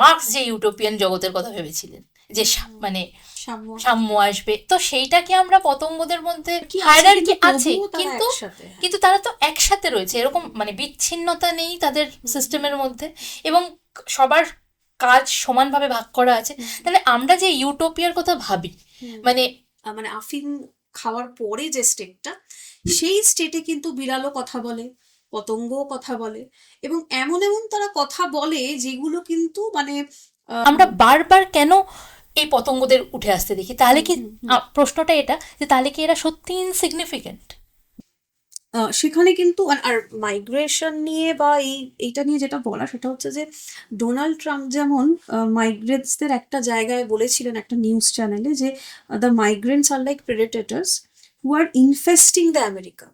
Marks যে utopian জগতের কথা ভেবেছিলেন, যে মানে সাম্য আসবে, তো সেইটাকে আমরা পতঙ্গদের মধ্যে হায়ারার্কি আছে, কিন্তু কিন্তু তারা তো একসাথে রয়েছে, এরকম মানে বিচ্ছিন্নতা নেই তাদের সিস্টেমের মধ্যে, এবং সবার কাজ সমানভাবে ভাগ করা আছে। তাহলে আমরা যে ইউটোপিয়ার কথা ভাবি, মানে মানে আফিম খাওয়ার পরে যে স্টেটটা, সেই স্টেটে কিন্তু বিড়ালও কথা বলে, পতঙ্গও কথা বলে, এবং এমন এমন তারা কথা বলে যেগুলো কিন্তু মানে আমরা বারবার কেন এই পতঙ্গদের উঠে আসতে দেখি? তাহলে কি প্রশ্নটা এটা, যে তাহলে কি এরা সত্যি ইনসিগনিফিকেন্ট? সেখানে কিন্তু আর মাইগ্রেশন নিয়ে বা এইটা নিয়ে যেটা বলা, সেটা হচ্ছে যে ডোনাল্ড ট্রাম্প যেমন মাইগ্রেন্টসদের একটা জায়গায় বলেছিলেন একটা নিউজ চ্যানেলে, যে the migrants are like predators who are infesting the America.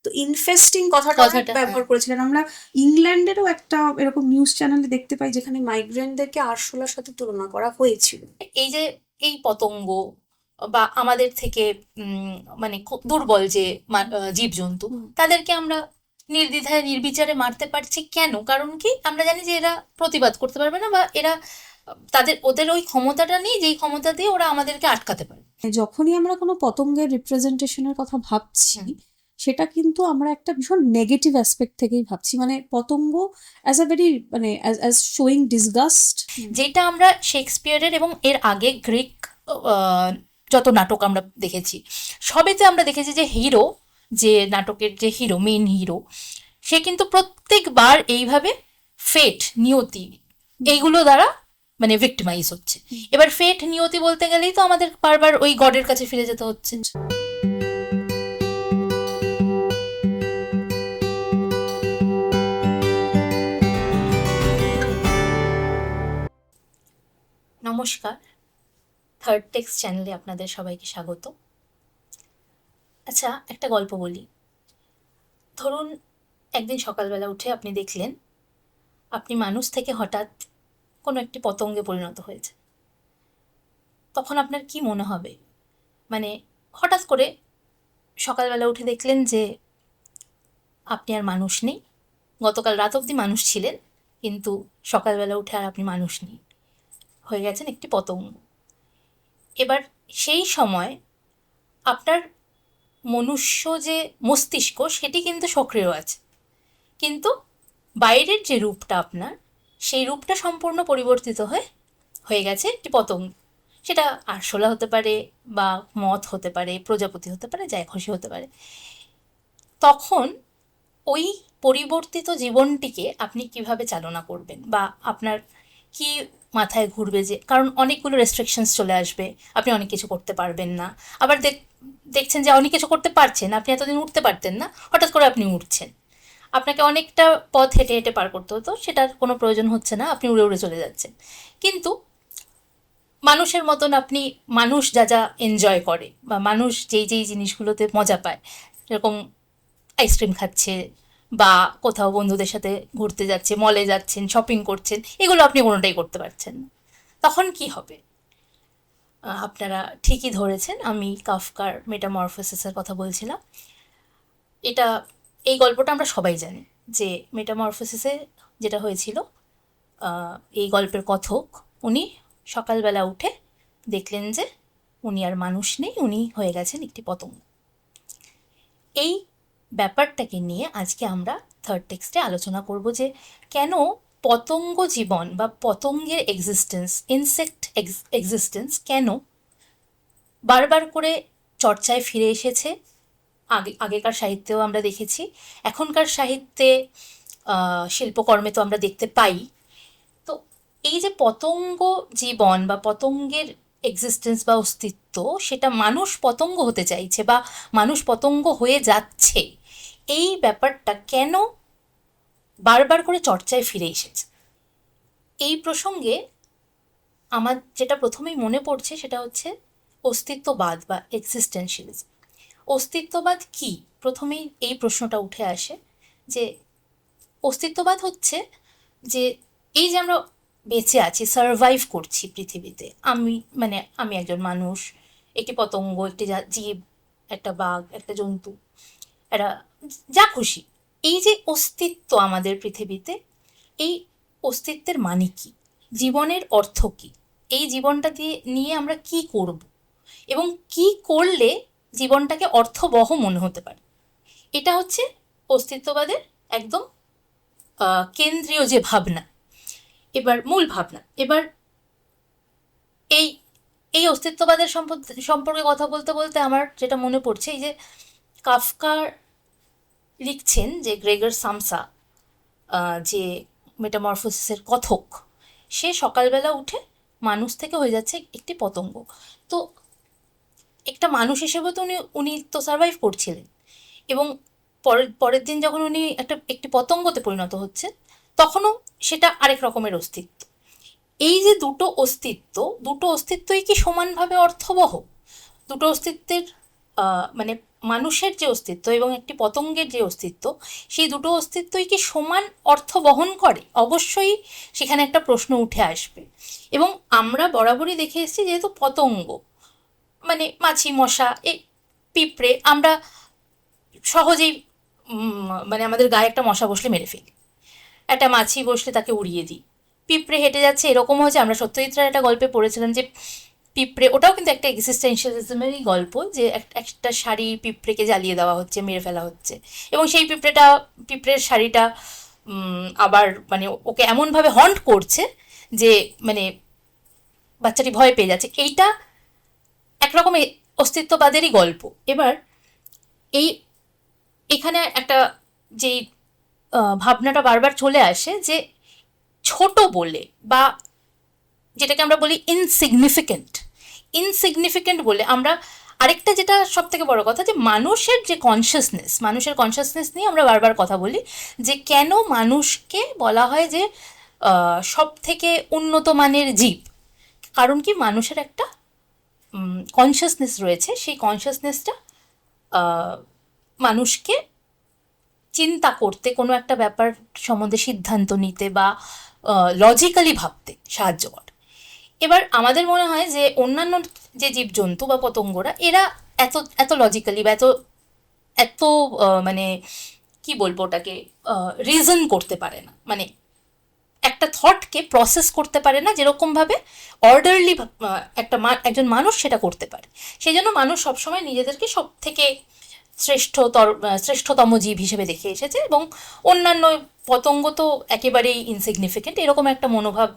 তো ইনফেস্টিং কথাটা ব্যবহার করেছিলেন। আমরা ইংল্যান্ডেরও একটা এরকম নিউজ চ্যানেলে দেখতে পাই যেখানে মাইগ্রেন্টদেরকে আরশোলার সাথে তুলনা করা হয়েছিল। এই যে এই পতঙ্গ বা আমাদের থেকে মানে খুব দুর্বল যে জীবজন্তু, তাদেরকে আমরা নির্দ্বিধায় নির্বিচারে মারতে পারছি কেন? কারণ কি? আমরা জানি যে এরা প্রতিবাদ করতে পারবে না, বা এরা ওদের ওই ক্ষমতাটা নেই যেই ক্ষমতা দিয়ে ওরা আমাদেরকে আটকাতে পারে। যখনই আমরা কোনো পতঙ্গের রিপ্রেজেন্টেশনের কথা ভাবছি, সেটা কিন্তু আমরা একটা ভীষণ নেগেটিভ অ্যাসপেক্ট থেকেই ভাবছি, মানে পতঙ্গ অ্যাজ আ ভেরি মানে অ্যাজ শোয়িং ডিসগাস্ট। যেটা আমরা শেক্সপিয়ারের এবং এর আগে গ্রিক যত নাটক আমরা দেখেছি, সবেতে আমরা দেখেছি যে হিরো, যে নাটকের যে হিরো, মেন হিরো, সে কিন্তু প্রত্যেকবার এইভাবে ফেট, নিয়তি, এইগুলো দ্বারা মানে ভিক্টিমাইজ হচ্ছে। এবার ফেট নিয়তি বলতে গেলেই তো আমাদের বারবার ওই গডের কাছে ফিরে যেতে হচ্ছে। নমস্কার, থার্ড টেক্সট চ্যানেলে আপনাদের সবাইকে স্বাগত। আচ্ছা, একটা গল্প বলি। ধরুন একদিন সকালবেলা উঠে আপনি দেখলেন আপনি মানুষ থেকে হঠাৎ কোনো একটি পতঙ্গে পরিণত হয়েছে। তখন আপনার কি মনে হবে? মানে হঠাৎ করে সকালবেলা উঠে দেখলেন যে আপনি আর মানুষ নেই, গতকাল রাত অবধি মানুষ ছিলেন, কিন্তু সকালবেলা উঠে আর আপনি মানুষ নেই, হয়ে গেছেন একটি পতঙ্গ। এবার সেই সময় আপনার মনুষ্য যে মস্তিষ্ক, সেটি কিন্তু সক্রিয় আছে, কিন্তু বাইরের যে রূপটা আপনার, সেই রূপটা সম্পূর্ণ পরিবর্তিত হয়ে গেছে একটি পতঙ্গ। সেটা আরশোলা হতে পারে, বা মথ হতে পারে, প্রজাপতি হতে পারে, যাই খুশি হতে পারে। তখন ওই পরিবর্তিত জীবনটিকে আপনি কিভাবে চালনা করবেন, বা আপনার কি মাথায় ঘুরবে? যে কারণ অনেকগুলো রেস্ট্রিকশনস চলে আসবে, আপনি অনেক কিছু করতে পারবেন না। আবার দেখছেন যে অনেক কিছু করতে পারছেন, আপনি এতদিন উঠতে পারতেন না, হঠাৎ করে আপনি উঠছেন। আপনাকে অনেকটা পথ হেঁটে হেঁটে পার করতে হতো, সেটার কোনো প্রয়োজন হচ্ছে না, আপনি উড়ে উড়ে চলে যাচ্ছেন। কিন্তু মানুষের মতন আপনি, মানুষ যা যা এনজয় করে, বা মানুষ যেই যেই জিনিসগুলোতে মজা পায়, যেরকম আইসক্রিম খাচ্ছে, বা কোথাও বন্ধুদের সাথে ঘুরতে যাচ্ছে, মলে যাচ্ছেন, শপিং করছেন, এগুলো আপনি কোনোটাই করতে পারছেন না। তখন কি হবে? আপনারা ঠিকই ধরেছেন, আমি কাফকার মেটামরফোসিসের কথা বলছিলাম। এটা, এই গল্পটা আমরা সবাই জানি, যে মেটামরফোসিসে যেটা হয়েছিল, এই গল্পের কথক, উনি সকালবেলা উঠে দেখলেন যে উনি আর মানুষ নেই, উনি হয়ে গেছেন একটি পতঙ্গ। এই ব্যাপারটাকে নিয়ে আজকে আমরা থার্ড টেক্সটে আলোচনা করব, যে কেন পতঙ্গ জীবন বা পতঙ্গের এক্সিস্টেন্স, ইনসেক্ট এক্সিস্টেন্স কেন বারবার করে চর্চায় ফিরে এসেছে। আগেকার সাহিত্যেও আমরা দেখেছি, এখনকার সাহিত্যে, শিল্পকর্মে তো আমরা দেখতে পাই। তো এই যে পতঙ্গ জীবন বা পতঙ্গের এক্সিস্টেন্স বা অস্তিত্ব, সেটা মানুষ পতঙ্গ হতে চাইছে বা মানুষ পতঙ্গ হয়ে যাচ্ছে, এই ব্যাপারটা কেন বারবার করে চর্চায় ফিরে এসেছে? এই প্রসঙ্গে আমার যেটা প্রথমেই মনে পড়ছে সেটা হচ্ছে অস্তিত্ববাদ বা এক্সিস্টেন্সিয়ালিজম। অস্তিত্ববাদ কি? প্রথমেই এই প্রশ্নটা উঠে আসে, যে অস্তিত্ববাদ হচ্ছে যে এই যে আমরা বেঁচে আছি, সারভাইভ করছি পৃথিবীতে, আমি একজন মানুষ, একটি পতঙ্গ, একটি জীব, একটা বাঘ, একটা জন্তু, একটা যা খুশি, এই যে অস্তিত্ব আমাদের পৃথিবীতে, এই অস্তিত্বের মানে কি? জীবনের অর্থ কী, এই জীবনটা নিয়ে আমরা কি করব এবং কি করলে জীবনটাকে অর্থবহ মনে হতে পারে, এটা হচ্ছে অস্তিত্ববাদের একদম কেন্দ্রীয় যে ভাবনা, এবার মূল ভাবনা। এবার এই এই অস্তিত্ববাদের সম্পর্কে কথা বলতে বলতে আমার যেটা মনে পড়ছে, এই যে কাফকা লিখছেন যে গ্রেগর সামসা, যে মেটামরফোসিসের কথক, সে সকালবেলা উঠে মানুষ থেকে হয়ে যাচ্ছে একটি পতঙ্গ। তো একটা মানুষ হিসেবে তো উনি তো সার্ভাইভ করছিলেন, এবং পরের দিন যখন উনি একটি পতঙ্গতে পরিণত হচ্ছে, তখনও সেটা আরেক রকমের অস্তিত্ব। এই যে দুটো অস্তিত্বই কি সমানভাবে অর্থবহ? দুটো অস্তিত্বের মানে মানুষের যে অস্তিত্ব এবং একটি পতঙ্গের যে অস্তিত্ব, সেই দুটো অস্তিত্বই কি সমান অর্থ বহন করে? অবশ্যই সেখানে একটা প্রশ্ন উঠে আসবে। এবং আমরা বরাবরই দেখে এসেছি, যেহেতু পতঙ্গ মানে মাছি, মশা, এই পিঁপড়ে, আমরা সহজেই মানে আমাদের গায়ে একটা মশা বসলে মেরে ফেলি, একটা মাছি বসলে তাকে উড়িয়ে দিই, পিঁপড়ে হেঁটে যাচ্ছে এরকম হয়েছে। আমরা সত্যজিৎ রায়ের একটা গল্পে পড়েছিলাম যে পিঁপড়ে, ওটাও কিন্তু একটা এক্সিস্টেন্সিয়ালিজমেরই গল্প, যে একটা শাড়ি পিঁপড়েকে জ্বালিয়ে দেওয়া হচ্ছে, মেরে ফেলা হচ্ছে, এবং সেই পিঁপড়ের শাড়িটা আবার মানে ওকে এমনভাবে হন্ট করছে যে মানে বাচ্চাটি ভয় পেয়ে যাচ্ছে। এইটা একরকম অস্তিত্ববাদেরই গল্প। এবার এই এখানে একটা যেই ভাবনাটা বারবার চলে আসে, যে ছোট বলে, বা যেটাকে আমরা বলি ইনসিগনিফিকেন্ট বলে, আমরা আরেকটা যেটা সব থেকে বড় কথা, যে মানুষের কনসিয়াসনেস নিয়ে আমরা বারবার কথা বলি, যে কেন মানুষকে বলা হয় যে সব থেকে উন্নত মানের জীব। কারণ কি, মানুষের একটা কনসিয়াসনেস রয়েছে, সেই কনসিয়াসনেসটা মানুষকে চিন্তা করতে, কোনো একটা ব্যাপার সম্বন্ধে সিদ্ধান্ত নিতে বা লজিক্যালি ভাবতে সাহায্য করে। এবার আমাদের মনে হয় যে অন্যান্য যে জীবজন্তু বা পতঙ্গরা, এরা এত এত লজিক্যালি বা এত এত মানে কি বলবো ওটাকে, রিজন করতে পারে না, মানে একটা থটকে প্রসেস করতে পারে না যেরকমভাবে অর্ডারলি একজন মানুষ সেটা করতে পারে। সেই জন্য মানুষ সবসময় নিজেদেরকে সব থেকে শ্রেষ্ঠতম জীব হিসেবে দেখে এসেছে, এবং অন্যান্য পতঙ্গ তো একেবারেই ইনসিগনিফিকেন্ট, এরকম একটা মনোভাব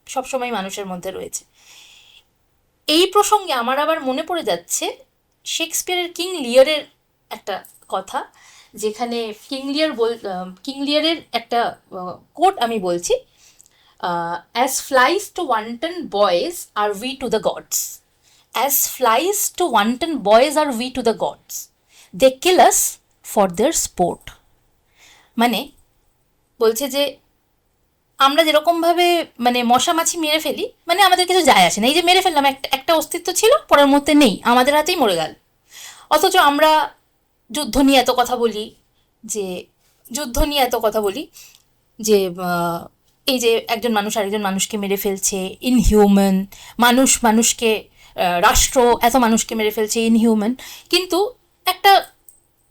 সবসময় মানুষের মধ্যে রয়েছে। এই প্রসঙ্গে আমার আবার মনে পড়ে যাচ্ছে শেক্সপিয়ারের কিং লিয়ারের একটা কথা, যেখানে কিং লিয়ারের একটা কোট আমি বলছি, as flies to wanton boys are we to the gods, as flies to wanton boys are we to the gods, they kill us for their sport. মানে বলছে যে আমরা যেরকমভাবে মানে মশা মাছি মেরে ফেলি, মানে আমাদের কিছু যায় আসে না, এই যে মেরে ফেললাম, একটা অস্তিত্ব ছিল, পরের মধ্যে নেই, আমাদের হাতেই মরে গেল। অথচ আমরা যুদ্ধ নিয়ে এত কথা বলি, যে যুদ্ধ নিয়ে এত কথা বলি যে এই যে একজন মানুষ আরেকজন মানুষকে মেরে ফেলছে, ইনহিউম্যান, মানুষকে রাষ্ট্র এত মানুষকে মেরে ফেলছে, ইনহিউম্যান, কিন্তু একটা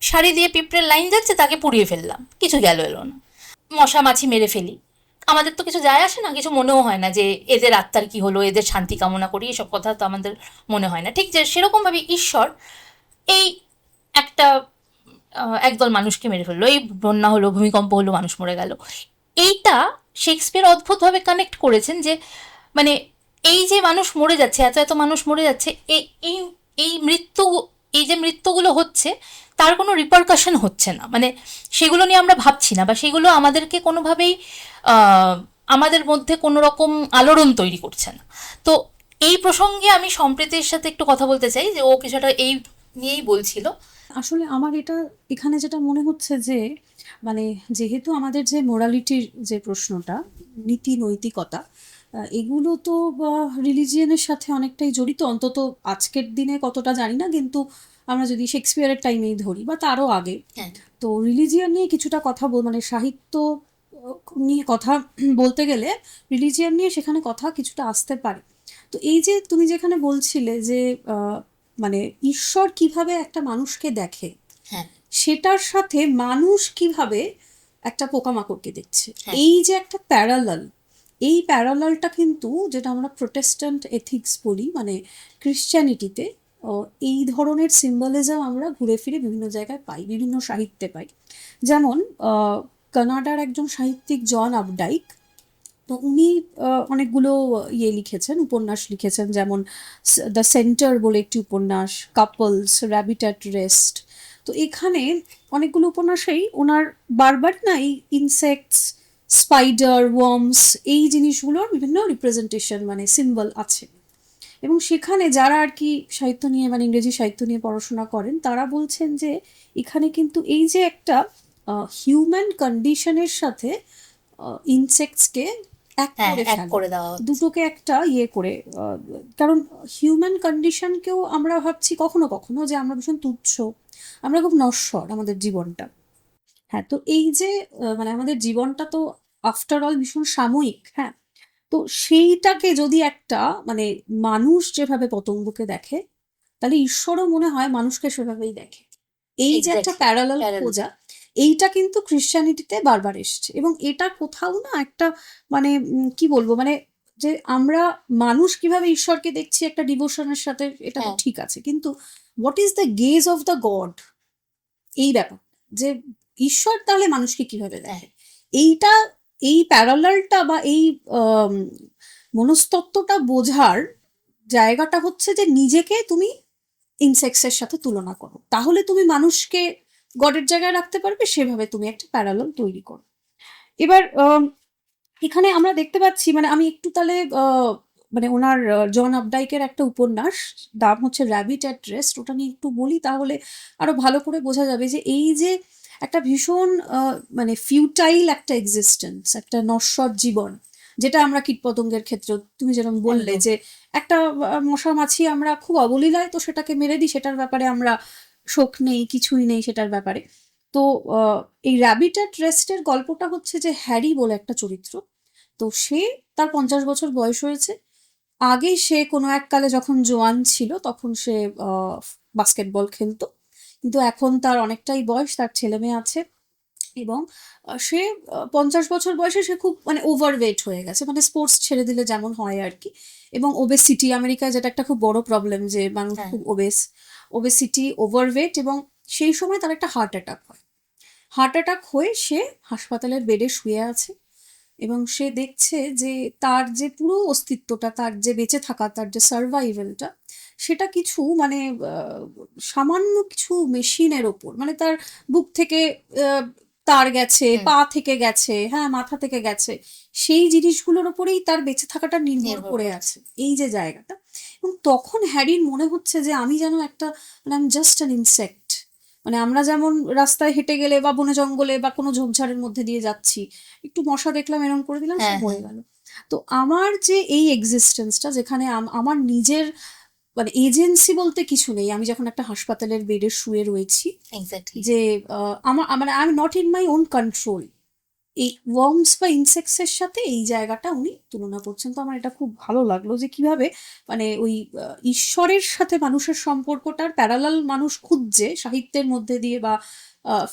শাড়ি দিয়ে পিঁপড়ের লাইন যাচ্ছে, তাকে পুড়িয়ে ফেললাম, কিছু গেল এলো না। মশা মাছি মেরে ফেলি, আমাদের তো কিছু যায় আসে না, কিছু মনেও হয় না যে এদের আত্মার কি হলো, এদের শান্তি কামনা করি, এসব কথা তো আমাদের মনে হয় না। ঠিক যে সেরকমভাবে ঈশ্বর এই একটা একদল মানুষকে মেরে ফেললো, এই বন্যা হলো, ভূমিকম্প হলো, মানুষ মরে গেল, এইটা শেক্সপিয়ার অদ্ভুতভাবে কানেক্ট করেছেন, যে মানে এই যে মানুষ মরে যাচ্ছে, এত এত মানুষ মরে যাচ্ছে, এই এই এই যে মৃত্যুগুলো হচ্ছে, তার কোনো রিপারকাশন হচ্ছে না, মানে সেগুলো নিয়ে আমরা ভাবছি না, বা সেগুলো আমাদেরকে কোনোভাবেই আমাদের মধ্যে কোনো রকম আলোড়ন তৈরি করছে না। তো এই প্রসঙ্গে আমি সম্প্রীতির সাথে একটু কথা বলতে চাই, যে ও কিছুটা এই নিয়েই বলছিল। আসলে আমার এটা এখানে যেটা মনে হচ্ছে যে মানে যেহেতু আমাদের যে মোরালিটির যে প্রশ্নটা, নীতি নৈতিকতা, এগুলো তো রিলিজিয়নের সাথে অনেকটাই জড়িত, অন্তত আজকের দিনে কতটা জানি না, কিন্তু আমরা যদি শেক্সপিয়ারের টাইমেই ধরি বা তারও আগে, হ্যাঁ, তো রিলিজিয়ন নিয়ে কিছুটা কথা মানে সাহিত্য নিয়ে কথা বলতে গেলে রিলিজিয়ন নিয়ে সেখানে কথা কিছুটা আসতে পারে। তো এই যে তুমি যেখানে বলছিলে যে মানে ঈশ্বর কিভাবে একটা মানুষকে দেখে, হ্যাঁ, সেটার সাথে মানুষ কিভাবে একটা পোকামাকড়কে দেখছে, হ্যাঁ। এই যে একটা প্যারালাল, এই প্যারালালটা কিন্তু যেটা আমরা প্রোটেস্ট্যান্ট এথিক্স বলি, মানে ক্রিশ্চিয়ানিটিতে এই ধরনের সিম্বলিজম আমরা ঘুরে ফিরে বিভিন্ন জায়গায় পাই, বিভিন্ন সাহিত্যে পাই। যেমন কানাডার একজন সাহিত্যিক জন আপডাইক, তো উনি অনেকগুলো লিখেছেন, উপন্যাস লিখেছেন, যেমন দ্য সেন্টার বলে একটি উপন্যাস, কাপলস, র্যাবিট অ্যাট রেস্ট। তো এখানে অনেকগুলো উপন্যাসেই ওনার বারবার না এই ইনসেক্টস, স্পাইডার, ওয়ার্মস, এই জিনিসগুলোর বিভিন্ন রিপ্রেজেন্টেশন মানে সিম্বল আছে। এবং সেখানে যারা আর কি সাহিত্য নিয়ে মানে ইংরেজি সাহিত্য নিয়ে পড়াশোনা করেন তারা বলছেন যে এখানে কিন্তু এই যে একটা হিউম্যান কন্ডিশনের সাথে ইনসেক্টসকে এক হ্যাঁ, করে এক ফেলা, করে দেওয়া হচ্ছে। দুটোকে একটা করে কারণ হিউম্যান কন্ডিশনকেও আমরা ভাবছি কখনো কখনো যে আমরা ভীষণ তুচ্ছ, আমরা খুব নশ্বর আমাদের জীবনটা। হ্যাঁ, তো এই যে মানে আমাদের জীবনটা তো আফটার অল ভীষণ সাময়িক। হ্যাঁ, তো সেইটাকে যদি একটা মানে মানুষ যেভাবে পতঙ্গকে দেখে, তাহলে ঈশ্বরও মনে হয় মানুষকে সেভাবেই দেখে। এই যে একটা এক্স্যাক্টলি, প্যারালাল প্যারাল। খোঁজা, এইটা কিন্তু ক্রিশ্চিয়ানিটিতে বারবার এসছে। এবং এটা কোথাও না একটা মানে কি বলবো, মানে যে আমরা মানুষ কিভাবে ঈশ্বরকে দেখছি একটা ডিভোশনের সাথে, এটা তো হ্যাঁ, ঠিক আছে, কিন্তু what is the gauge of the god, এই ব্যাপার যে ঈশ্বর তাহলে মানুষকে কিভাবে হ্যাঁ, দেখে, এইটা, এই প্যারালালটা বা এই আম, মনস্তত্ত্বটা বোঝার জায়গাটা হচ্ছে যে নিজেকে তুমি ইনসেক্টসের সাথে তুলনা করো, তাহলে তুমি মানুষকে গডের জায়গায় রাখতে পারবে, সেভাবে তুমি একটা প্যারালাল তৈরি করো। এবার এখানে আমরা দেখতে পাচ্ছি, মানে আমি একটু তাহলে মানে ওনার জন আপডাইকের একটা উপন্যাস, নাম হচ্ছে র্যাবিট অ্যাট রেস্ট, ওটা নিয়ে একটু বলি, তাহলে আরো ভালো করে বোঝা যাবে যে এই যে একটা ভীষণ মানে ফিউটাইল একটা এক্সিস্টেন্স, একটা নশ্বর জীবন, যেটা আমরা কীটপতঙ্গের ক্ষেত্রে তুমি যেরকম বললে একদম। যে একটা মশা মাছি আমরা খুব অবলীলায় তো সেটাকে মেরে দিই, সেটার ব্যাপারে আমরা শোক নেই, কিছুই নেই সেটার ব্যাপারে। তো এই র্যাবিট অ্যাট রেস্টের গল্পটা হচ্ছে যে হ্যারি বলে একটা চরিত্র, তো সে, তার 50 বছর বয়স হয়েছে। আগে সে কোনো এককালে যখন জোয়ান ছিল তখন সে বাস্কেটবল খেলতো, কিন্তু এখন তার অনেকটাই বয়স, তার ছেলে মেয়ে আছে। এবং সে 50 বছর বয়সে সে খুব মানে ওভারওয়েট হয়ে গেছে, মানে স্পোর্টস ছেড়ে দিলে যেমন হয় আর কি। এবং ওবেসিটি আমেরিকায় যেটা একটা খুব বড় প্রবলেম, যে মানুষ হ্যাঁ, খুব ওবেসিটি, ওভারওয়েট, এবং সেই সময় তার একটা হার্ট অ্যাটাক হয়। হার্ট অ্যাটাক হয়ে সে হাসপাতালের বেডে শুয়ে আছে, এবং সে দেখছে যে তার যে পুরো অস্তিত্বটা, তার যে বেঁচে থাকা, তার যে সার্ভাইভেলটা, সেটা কিছু মানে সামান্য কিছু মেশিনের ওপর, মানে তার বুক থেকে আহ, তার গেছে, হুম, পা থেকে গেছে, হ্যাঁ মাথা থেকে গেছে, সেই জিনিসগুলোর ওপরেই তার বেঁচে থাকাটা নির্ভর নির্ভর করে করছে। আছে, এই যে জায়গাটা। এবং তখন হ্যারির মনে হচ্ছে যে আমি যেন একটা, মানে আমি জাস্ট অ্যান ইনসেক্ট, মানে আমরা যেমন রাস্তায় হেঁটে গেলে বা বনে জঙ্গলে বা কোনো ঝোপঝাড়ের মধ্যে দিয়ে যাচ্ছি, একটু মশা দেখলাম এরকম করে দিলাম, সে হ্যাঁ, মরে হ্যাঁ, গেল। তো আমার যে এই এক্সিস্টেন্সটা, যেখানে আমার নিজের মানে এজেন্সি বলতে কিছু নেই, আমি যখন একটা হাসপাতালের বেডে শুয়ে রয়েছি, এক্স্যাক্টলি। যে আমার মানে I am not in my own control, এই ওয়ার্মস বা ইনসেক্টসের সাথে এই জায়গাটা উনি তুলনা করছেন। তো আমার এটা খুব ভালো লাগলো যে কিভাবে মানে ওই ঈশ্বরের সাথে মানুষের সম্পর্কটার প্যারালাল মানুষ খুঁজছে সাহিত্যের মধ্যে দিয়ে বা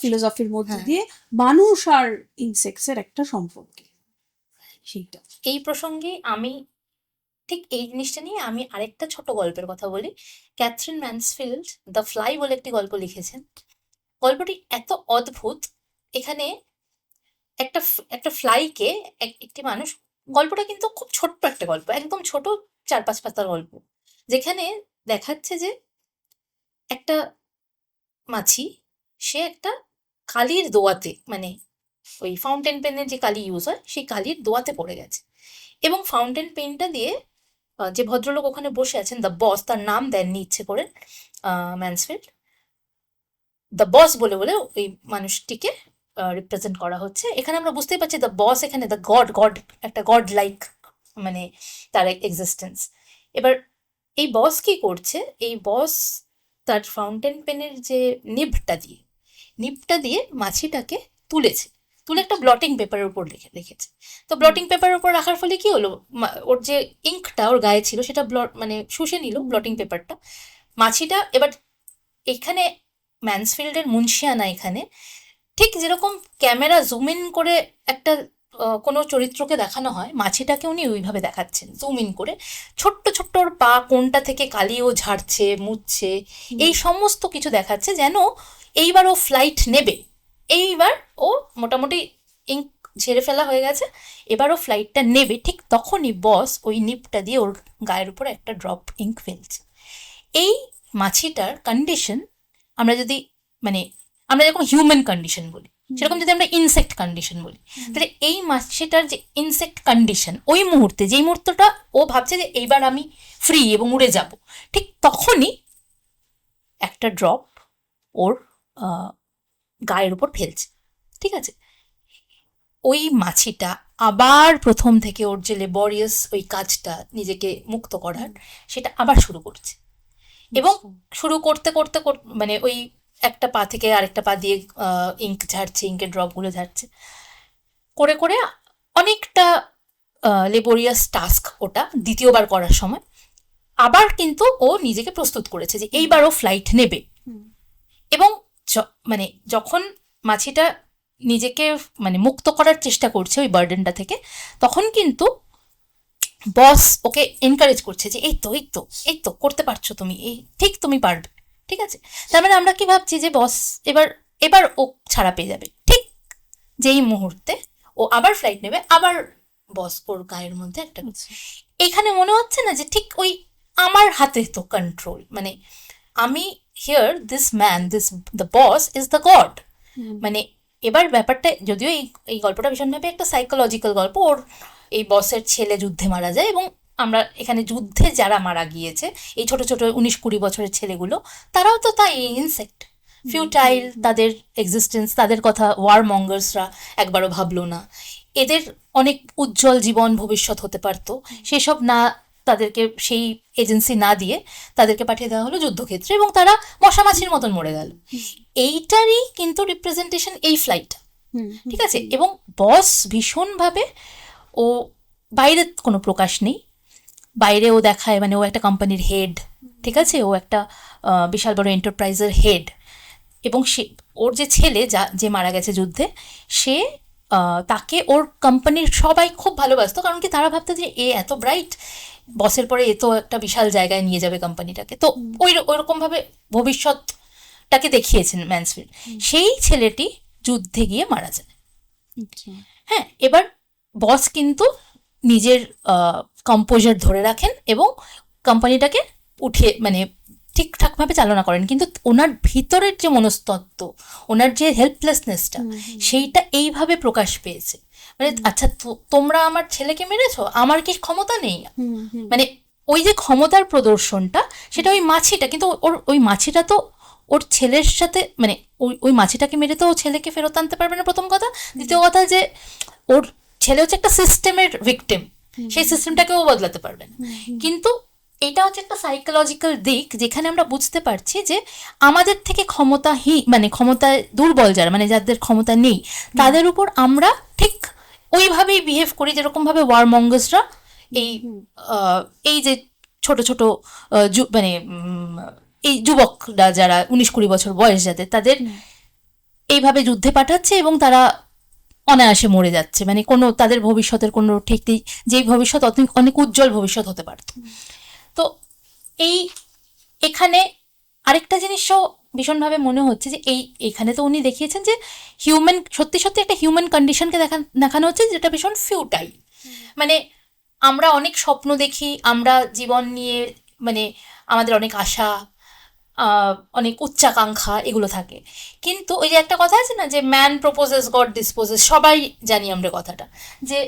ফিলোসফির মধ্যে হ্যাঁ, দিয়ে, মানুষ আর ইনসেক্টসের একটা সম্পর্কে, সেইটা। এই প্রসঙ্গে আমি ঠিক এই জিনিসটা নিয়ে আমি আরেকটা ছোট গল্পের কথা বলি। ক্যাথরিন ম্যানসফিল্ড দ্য ফ্লাই বলে একটি গল্প লিখেছেন। গল্পটি এত অদ্ভুত। এখানে একটা ফ্লাইকে একটি মানুষ, গল্পটা কিন্তু খুব ছোট্ট একটা গল্প, একদম ছোট, 4-5 পাতার গল্প, যেখানে দেখাচ্ছে যে একটা মাছি, সে একটা কালির দোয়াতে, মানে ওই ফাউন্টেন পেনের যে কালি ইউজ হয় সেই কালির দোয়াতে পড়ে গেছে। এবং ফাউন্টেন পেনটা দিয়ে যে ভদ্রলোক ওখানে বসে আছেন, দ্য বস, তার নাম দেননি ইচ্ছে করে ম্যানসফিল্ড, দ্য বস বলে বলে ওই মানুষটিকে রিপ্রেজেন্ট করা হচ্ছে। এখানে আমরা বুঝতেই পারছি দ্য বস এখানে দ্য গড, একটা গড লাইক মানে তার এক্সিস্টেন্স। এবার এই বস কি করছে, এই বস তার ফাউন্টেন পেনের যে নিবটা দিয়ে মাছিটাকে তুলেছে, তুলে একটা আচ্ছা। ব্লটিং পেপারের উপর রেখেছে। তো হুম ব্লটিং পেপারের উপর রাখার ফলে কি হলো, ওর যে ইঙ্কটা ওর গায়ে ছিল সেটা মানে শুষে নিল হুম ব্লটিং হুম পেপারটা। মাছিটা এবার এখানে ম্যানসফিল্ডের মুনশিয়ানা এখানে ঠিক যেরকম ক্যামেরা জুম ইন করে একটা কোনো চরিত্রকে দেখানো হয়, মাছিটাকে উনি ওইভাবে দেখাচ্ছেন জুম ইন করে, ছোট্ট ছোট্ট ওর পা কোনটা থেকে কালি ও ঝাড়ছে মুছছে, এই সমস্ত কিছু দেখাচ্ছে যেন এইবার ও ফ্লাইট নেবে, এইবার ও মোটামুটি ইঙ্ক ঝেড়ে ফেলা হয়ে গেছে, এবার ও ফ্লাইটটা নেবে। ঠিক তখনই বস ওই নিপটা দিয়ে ওর গায়ের উপর একটা ড্রপ ইঙ্ক ফেলছে। এই মাছিটার কন্ডিশন আমরা যদি মানে আমরা যেরকম হিউম্যান কন্ডিশন বলি, সেরকম যদি আমরা ইনসেক্ট কন্ডিশন বলি, তাহলে এই মাছিটার যে ইনসেক্ট কন্ডিশন, ওই মুহূর্তে যেই মুহূর্তটা ও ভাবছে যে এইবার আমি ফ্রি এবং উড়ে যাব, ঠিক তখনই একটা ড্রপ ওর গায়ের উপর ফেলছে। ঠিক আছে, ওই মাছিটা আবার প্রথম থেকে ওর যে লেবরিয়াস ওই কাজটা নিজেকে মুক্ত করার, সেটা আবার শুরু করছে। এবং শুরু করতে করতে মানে ওই একটা পা থেকে আরেকটা পা দিয়ে ইঙ্ক ঝাড়ছে, ইঙ্কের ড্রপগুলো ঝাড়ছে, করে করে অনেকটা লেবোরিয়াস টাস্ক ওটা দ্বিতীয়বার করার সময় আবার কিন্তু ও নিজেকে প্রস্তুত করেছে যে এইবার ও ফ্লাইট নেবে। এবং মানে যখন মাছিটা নিজেকে মানে মুক্ত করার চেষ্টা করছে ওই বার্ডেনটা থেকে, তখন কিন্তু বস ওকে এনকারেজ করছে যে এই তো এই তো এই তো করতে পারছো তুমি, এই ঠিক তুমি পারবে। ঠিক আছে, তার মানে আমরা কি ভাবছি যে বস এবার এবার ও ছাড়া পেয়ে যাবে। ঠিক যেই মুহূর্তে ও আবার ফ্লাইট নেবে, আবার বস ওর গায়ের মধ্যে একটা, এখানে মনে হচ্ছে না যে ঠিক ওই আমার হাতে তো কন্ট্রোল, মানে আমি here this man this the boss is the god. মানে এবার ব্যাপারটা যদিও এই গল্পটা ভীষণভাবে একটা সাইকোলজিক্যাল গল্প, ওর এই বসের ছেলে যুদ্ধে মারা যায়, এবং আমরা এখানে যুদ্ধে যারা মারা গিয়েছে এই ছোট ছোট 19-20 বছরের ছেলেগুলো, তারাও তো তাই ইনসেক্ট, ফিউটাইল তাদের এক্সিস্টেন্স, তাদের কথা ওয়ার মঙ্গার্সরা একবারও ভাবলো না। এদের অনেক উজ্জ্বল জীবন ভবিষ্যৎ হতে পারতো, সেসব না, তাদেরকে সেই এজেন্সি না দিয়ে তাদেরকে পাঠিয়ে দেওয়া হলো যুদ্ধক্ষেত্রে, এবং তারা মশামাছির মতন মরে গেল। এইটারই কিন্তু রিপ্রেজেন্টেশন এই ফ্লাইট। ঠিক আছে, এবং বস ভীষণভাবে, ও বাইরে কোনো প্রকাশ নেই, বাইরে ও দেখায় মানে ও একটা কোম্পানির হেড, ঠিক আছে, ও একটা বিশাল বড় এন্টারপ্রাইজের হেড, এবং সে ওর যে ছেলে যে মারা গেছে যুদ্ধে, সে তাকে ওর কোম্পানির সবাই খুব ভালোবাসতো, কারণ কি তারা ভাবতো যে এ এত ব্রাইট, বসের পরে এ তো একটা বিশাল জায়গায় নিয়ে যাবে কোম্পানিটাকে। তো ওইরকমভাবে ভবিষ্যৎটাকে দেখিয়েছেন ম্যানসফিল্ড। সেই ছেলেটি যুদ্ধে গিয়ে মারা যায়। হ্যাঁ, এবার বস কিন্তু নিজের কম্পোজার ধরে রাখেন এবং কোম্পানিটাকে উঠিয়ে মানে ঠিকঠাকভাবে চালনা করেন, কিন্তু ওনার ভিতরের যে মনস্তত্ত্ব, ওনার যে হেল্পলেসনেসটা, সেইটা এইভাবে প্রকাশ পেয়েছে। মানে আচ্ছা তোমরা আমার ছেলেকে মেরেছো, আমার কি ক্ষমতা নেই? মানে ওই যে ক্ষমতার প্রদর্শনটা, সেটা ওই মাছিটা, কিন্তু ওই মাছিটা তো ওর ছেলের সাথে মানে ওই মাছিটাকে মেরে তো ও ছেলেকে ফেরত আনতে পারবে না, প্রথম কথা। দ্বিতীয় কথা যে ওর ছেলে হচ্ছে একটা সিস্টেমের ভিকটিম, সেই সিস্টেমটাকে ও বদলাতে পারবে না। কিন্তু এটা হচ্ছে একটা সাইকোলজিক্যাল দিক, যেখানে আমরা বুঝতে পারছি যে আমাদের থেকে ক্ষমতাহীন মানে ক্ষমতায় দুর্বল যারা, মানে যাদের ক্ষমতা নেই, তাদের উপর আমরা ঠিক ওইভাবেই বিহেভ করি যেরকমভাবে ওয়ার মঙ্গার্সরা এই যে ছোট ছোট মানে এই যুবকরা যারা 19-20 বছর বয়স যাদের, তাদের এইভাবে যুদ্ধে পাঠাচ্ছে এবং তারা অনায়াসে মরে যাচ্ছে, মানে কোনো তাদের ভবিষ্যতের কোনো ঠিক নেই, যেই ভবিষ্যৎ অনেক উজ্জ্বল ভবিষ্যৎ হতে পারত। তো এখানে আরেকটা জিনিসও ভীষণভাবে মনে হচ্ছে যে এইখানে তো উনি দেখিয়েছেন যে হিউম্যান, সত্যি সত্যি একটা হিউম্যান কন্ডিশনকে দেখানো হচ্ছে, যেটা ভীষণ ফিউটাইল। মানে আমরা অনেক স্বপ্ন দেখি, আমরা জীবন নিয়ে মানে আমাদের অনেক আশা, অনেক উচ্চাকাঙ্ক্ষা এগুলো থাকে, কিন্তু ওই যে একটা কথা আছে না যে ম্যান প্রপোজেস গড ডিসপোজেস, সবাই জানি আমরা কথাটা, যে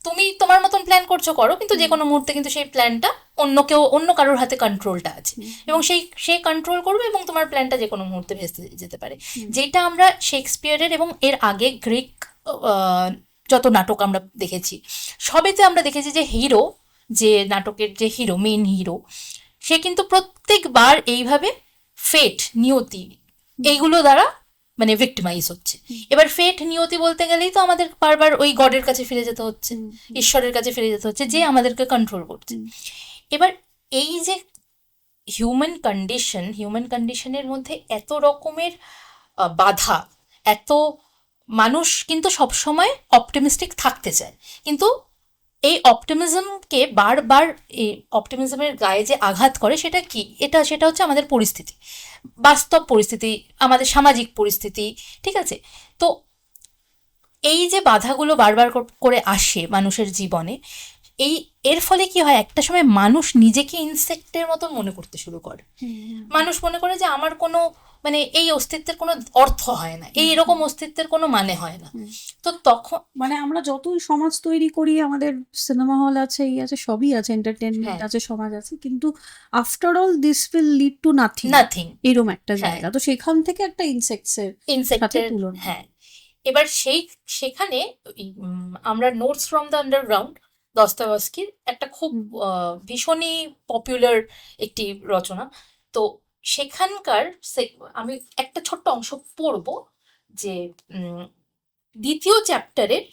তুমি তোমার মতন প্ল্যান করছো করো, কিন্তু যে কোনো মুহূর্তে কিন্তু সেই প্ল্যানটা অন্য কারোর হাতে কন্ট্রোলটা আছে, এবং সে কন্ট্রোল করবে এবং তোমার প্ল্যানটা যে কোনো মুহূর্তে ভেস্তে যেতে পারে। যেটা আমরা শেক্সপিয়ারের এবং এর আগে গ্রিক যত নাটক আমরা দেখেছি, সবেতে আমরা দেখেছি যে হিরো, যে নাটকের যে হিরো, মেইন হিরো, সে কিন্তু প্রত্যেকবার এইভাবে ফেট, নিয়তি, এইগুলো দ্বারা মানে ভিক্টিমাইজ হচ্ছে। এবার ফেট, নিয়তি বলতে গেলেই তো আমাদের বারবার ওই গডের কাছে ফিরে যেতে হচ্ছে, ঈশ্বরের কাছে ফিরে যেতে হচ্ছে, যে আমাদেরকে কন্ট্রোল করছে। এবার এই যে হিউম্যান কন্ডিশনের মধ্যে এত রকমের বাধা, এত মানুষ কিন্তু সবসময় অপটিমিস্টিক থাকতে চায়, কিন্তু এই অপটিমিজমকে বারবার, এই অপটিমিজমের গায়ে যে আঘাত করে সেটা কি, সেটা হচ্ছে আমাদের পরিস্থিতি, বাস্তব পরিস্থিতি, আমাদের সামাজিক পরিস্থিতি। ঠিক আছে? তো এই যে বাধাগুলো বারবার করে আসে মানুষের জীবনে, এর ফলে কি হয়, একটা সময় মানুষ নিজেকে ইনসেক্টের মতো মনে করতে শুরু করে। মানুষ মনে করে যে আমার কোনো, মানে এই অস্তিত্বের কোনো অর্থ হয় না, এই এরকম অস্তিত্বের কোনো মানে হয় না। তো তখন মানে আমরা যতই সমাজ তৈরি করি, আমাদের সিনেমা হল আছে, এই আছে, সবই আছে, এন্টারটেনমেন্ট আছে, সমাজ আছে, কিন্তু after all this will lead to nothing, nothing, এরকম একটা জায়গা। তো সেখান থেকে একটা ইনসেক্টসের সাথে ইনসেক্টের, তুলনা। হ্যাঁ। এবার সেখানে আমরা নোটস ফ্রম দ্য আন্ডারগ্রাউন্ড, দস্তয়েভস্কির একটা খুব ভীষণই পপুলার একটি রচনা। তো সেখানকার আমি একটা ছোট্ট অংশ পড়ব, যে দ্বিতীয় চ্যাপ্টারের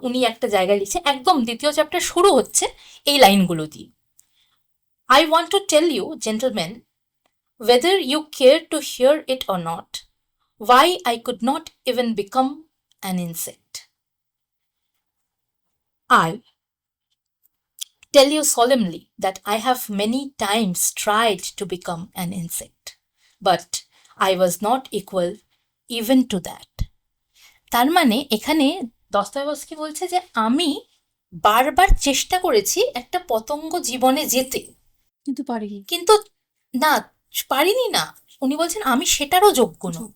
উনি একটা জায়গায় লিখছে, একদম দ্বিতীয় চ্যাপ্টার শুরু হচ্ছে এই লাইনগুলো দিয়ে: I want to tell you, gentlemen, whether you care to hear it or not, why I could not even become an insect. I tell you solemnly that I have many times tried to become an insect, but I was not equal even to that. তার মানে এখানে Dostoevsky বলছে যে আমি বারবার চেষ্টা করেছি একটা পতঙ্গ জীবনে যেতে, কিন্তু পারিনি। কিন্তু না, পারিনি না। উনি বলছেন আমি সেটারও যোগ্য নই।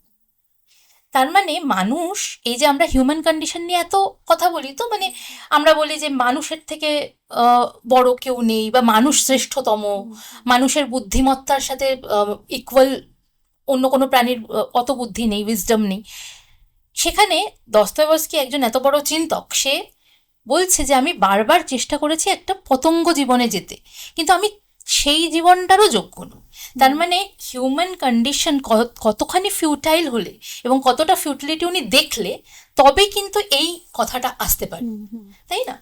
তার মানে মানুষ, এই যে আমরা হিউম্যান কন্ডিশন নিয়ে এত কথা বলি, তো মানে আমরা বলি যে মানুষের থেকে বড় কেউ নেই, বা মানুষ শ্রেষ্ঠতম, মানুষের বুদ্ধিমত্তার সাথে ইকুয়াল অন্য কোনো প্রাণীর অত বুদ্ধি নেই, উইজডম নেই। সেখানে দস্তয়েভস্কি একজন এত বড় চিন্তক, সে বলছে যে আমি বারবার চেষ্টা করেছি একটা পতঙ্গ জীবনে যেতে, কিন্তু আমি সেই জীবনটারও যোগ্য নই। তার মানে হিউম্যান কন্ডিশন কতখানি ফিউটাইল হলে এবং কতটা ফিউটিলিটি উনি দেখলে তবে কিন্তু এই কথাটা আসতে পারে, তাই না?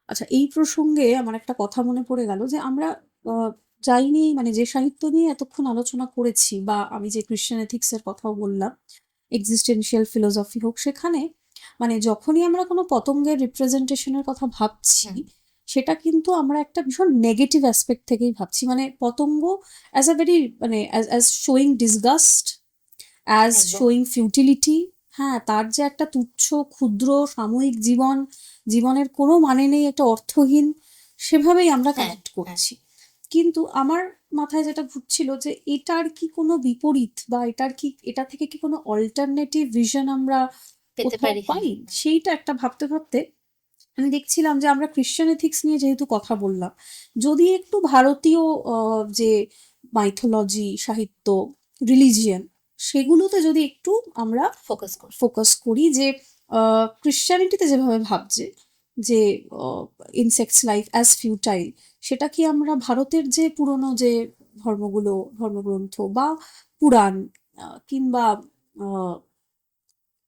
আচ্ছা, এই প্রসঙ্গে আমার একটা কথা মনে পড়ে গেল, যে আমরা যাইনি, মানে যে সাহিত্য নিয়ে এতক্ষণ আলোচনা করেছি, বা আমি যে ক্রিশ্চিয়ান এথিক্সের কথাও বললাম, এক্সিস্টেন্সিয়াল ফিলোসফি হোক, সেখানে মানে যখনই আমরা কোনো পতঙ্গের রিপ্রেজেন্টেশনের কথা ভাবছি, সেটা কিন্তু আমরা একটা ভীষণ নেগেটিভ অ্যাসপেক্ট থেকেই ভাবছি। মানে পতঙ্গ অ্যাজ আ ভেরি, মানে as showing disgust, as showing futility. হ্যাঁ, তার যে একটা তুচ্ছ ক্ষুদ্র সাময়িক জীবনের কোনো মানে নেই, একটা অর্থহীন, সেভাবেই আমরা কানেক্ট করছি। কিন্তু আমার মাথায় যেটা ঘুরছিল, যে এটার কি কোনো বিপরীত, বা এটা থেকে কি কোনো অল্টারনেটিভ ভিশন আমরা পেতে কোথাও পারি। পাই, সেইটা একটা ভাবতে ভাবতে আমি দেখছিলাম যে আমরা ক্রিশ্চিয়ান এথিক্স নিয়ে যেহেতু কথা বললাম, যদি একটু ভারতীয় যে মাইথোলজি, সাহিত্য, রিলিজিয়ন, সেগুলোতে যদি একটু আমরা ফোকাস করি, যে ক্রিশ্চিয়ানিটিতে যেভাবে ভাবছে যে ইনসেক্টস লাইফ অ্যাজ ফিউটাইল, সেটা কি আমরা ভারতের যে পুরনো যে ধর্মগ্রন্থ বা পুরাণ, কিংবা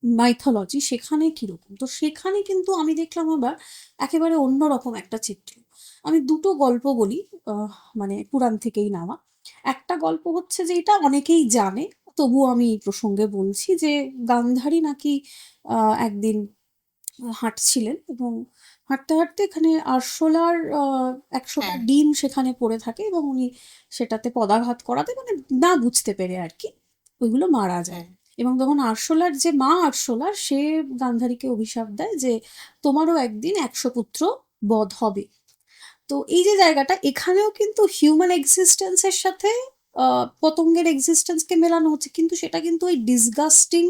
মাইথোলজি, সেখানে কিরকম? তো সেখানে কিন্তু আমি দেখলাম আবার একেবারে অন্যরকম একটা চিত্র। আমি দুটো গল্প বলি, মানে পুরাণ থেকেই নেওয়া। একটা গল্প হচ্ছে, যে এটা অনেকেই জানে, তবুও আমি এই প্রসঙ্গে বলছি, যে গান্ধারী নাকি একদিন হাঁটছিলেন, এবং হাঁটতে হাঁটতে এখানে আরশোলার 100টা ডিম সেখানে পড়ে থাকে, এবং উনি সেটাতে পদাঘাত করাতে, মানে না বুঝতে পেরে আর কি, ওইগুলো মারা যায়। এবং তখন আরশোলার যে মা আরশোলার, সে গান্ধারীকে অভিশাপ দেয় যে তোমারও একদিন 100 পুত্র বধ হবে। তো এই যে জায়গাটা, এখানেও কিন্তু হিউম্যান এক্সিস্টেন্সের সাথে পতঙ্গের এক্সিস্টেন্সকে মেলানো হচ্ছে, কিন্তু সেটা কিন্তু ওই ডিসগাস্টিং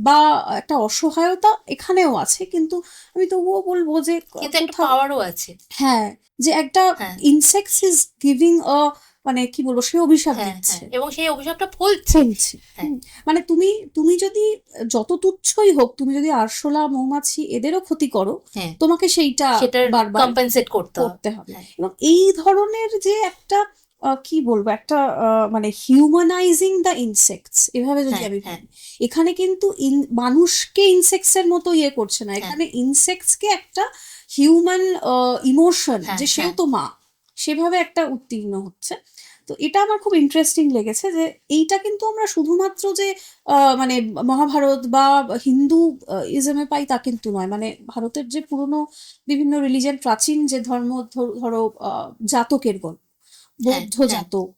বা একটা অসহায়তা এখানেও আছে, কিন্তু আমি তবুও বলবো যে পাওয়ারও আছে। হ্যাঁ, যে একটা ইনসেক্টস ইজ গিভিং মানে কি বলবো, সে অভিশাপ দিচ্ছে, এবং সেই অভিশাপটা ফলছে। মানে তুমি যদি যত তুচ্ছই হোক, তুমি যদি আরশোলা, মৌমাছি, এদেরও ক্ষতি করো, তোমাকে সেইটা বারবার কম্পেনসেট করতে হবে। এবং এই ধরনের যে একটা কি বলবো, একটা মানে হিউম্যানাইজিং দ্য ইনসেক্টস, এভাবে যদি আমি ভাবি, এখানে কিন্তু মানুষকে ইনসেক্টস এর মতো ইয়ে করছে না, এখানে ইনসেক্টস কে একটা হিউম্যান ইমোশন, যে সেও তো মা, সেভাবে একটা উত্তীর্ণ হচ্ছে। তো এটা আমার খুব ইন্টারেস্টিং লেগেছে যে এইটা কিন্তু আমরা শুধুমাত্র যে মানে মহাভারত বা হিন্দু ইজমে পাই তা কিন্তু নয়, মানে ভারতের যে পুরনো বিভিন্ন রিলিজিয়ন, প্রাচীন যে ধর্ম, ধরো জাতকের গল্প, হ্যাঁ বৌদ্ধ হ্যাঁ জাতক,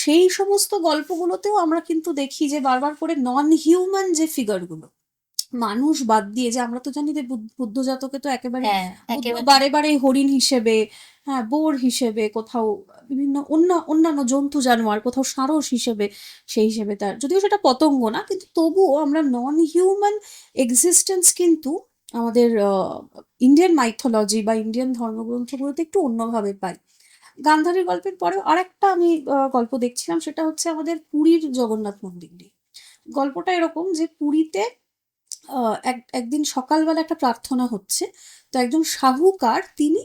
সেই সমস্ত গল্পগুলোতেও আমরা কিন্তু দেখি যে বারবার করে নন হিউম্যান যে ফিগারগুলো, মানুষ বাদ দিয়ে, যে আমরা তো জানি যে বুদ্ধ জাতকে তো একেবারে হ্যাঁ বুদ্ধ একেবারে বারে বারে হরিণ হিসেবে, হ্যাঁ বোর হিসেবে, কোথাও বিভিন্ন অন্যান্য জন্তু জানোয়ার, কোথাও সারস হিসেবে, সেই হিসেবে তার, যদিও সেটা পতঙ্গ না, কিন্তু তবুও আমরা নন হিউম্যান এক্সিস্টেন্স কিন্তু আমাদের ইন্ডিয়ান মাইথোলজি বা ইন্ডিয়ান ধর্মগ্রন্থগুলোতে একটু অন্যভাবে পাই। গান্ধারীর গল্পের পরেও আরেকটা আমি গল্প দেখছিলাম, সেটা হচ্ছে আমাদের পুরীর জগন্নাথ মন্দির নিয়ে। গল্পটা এরকম যে পুরীতে একদিন সকালবেলা একটা প্রার্থনা হচ্ছে, তো একজন সাহুকার, তিনি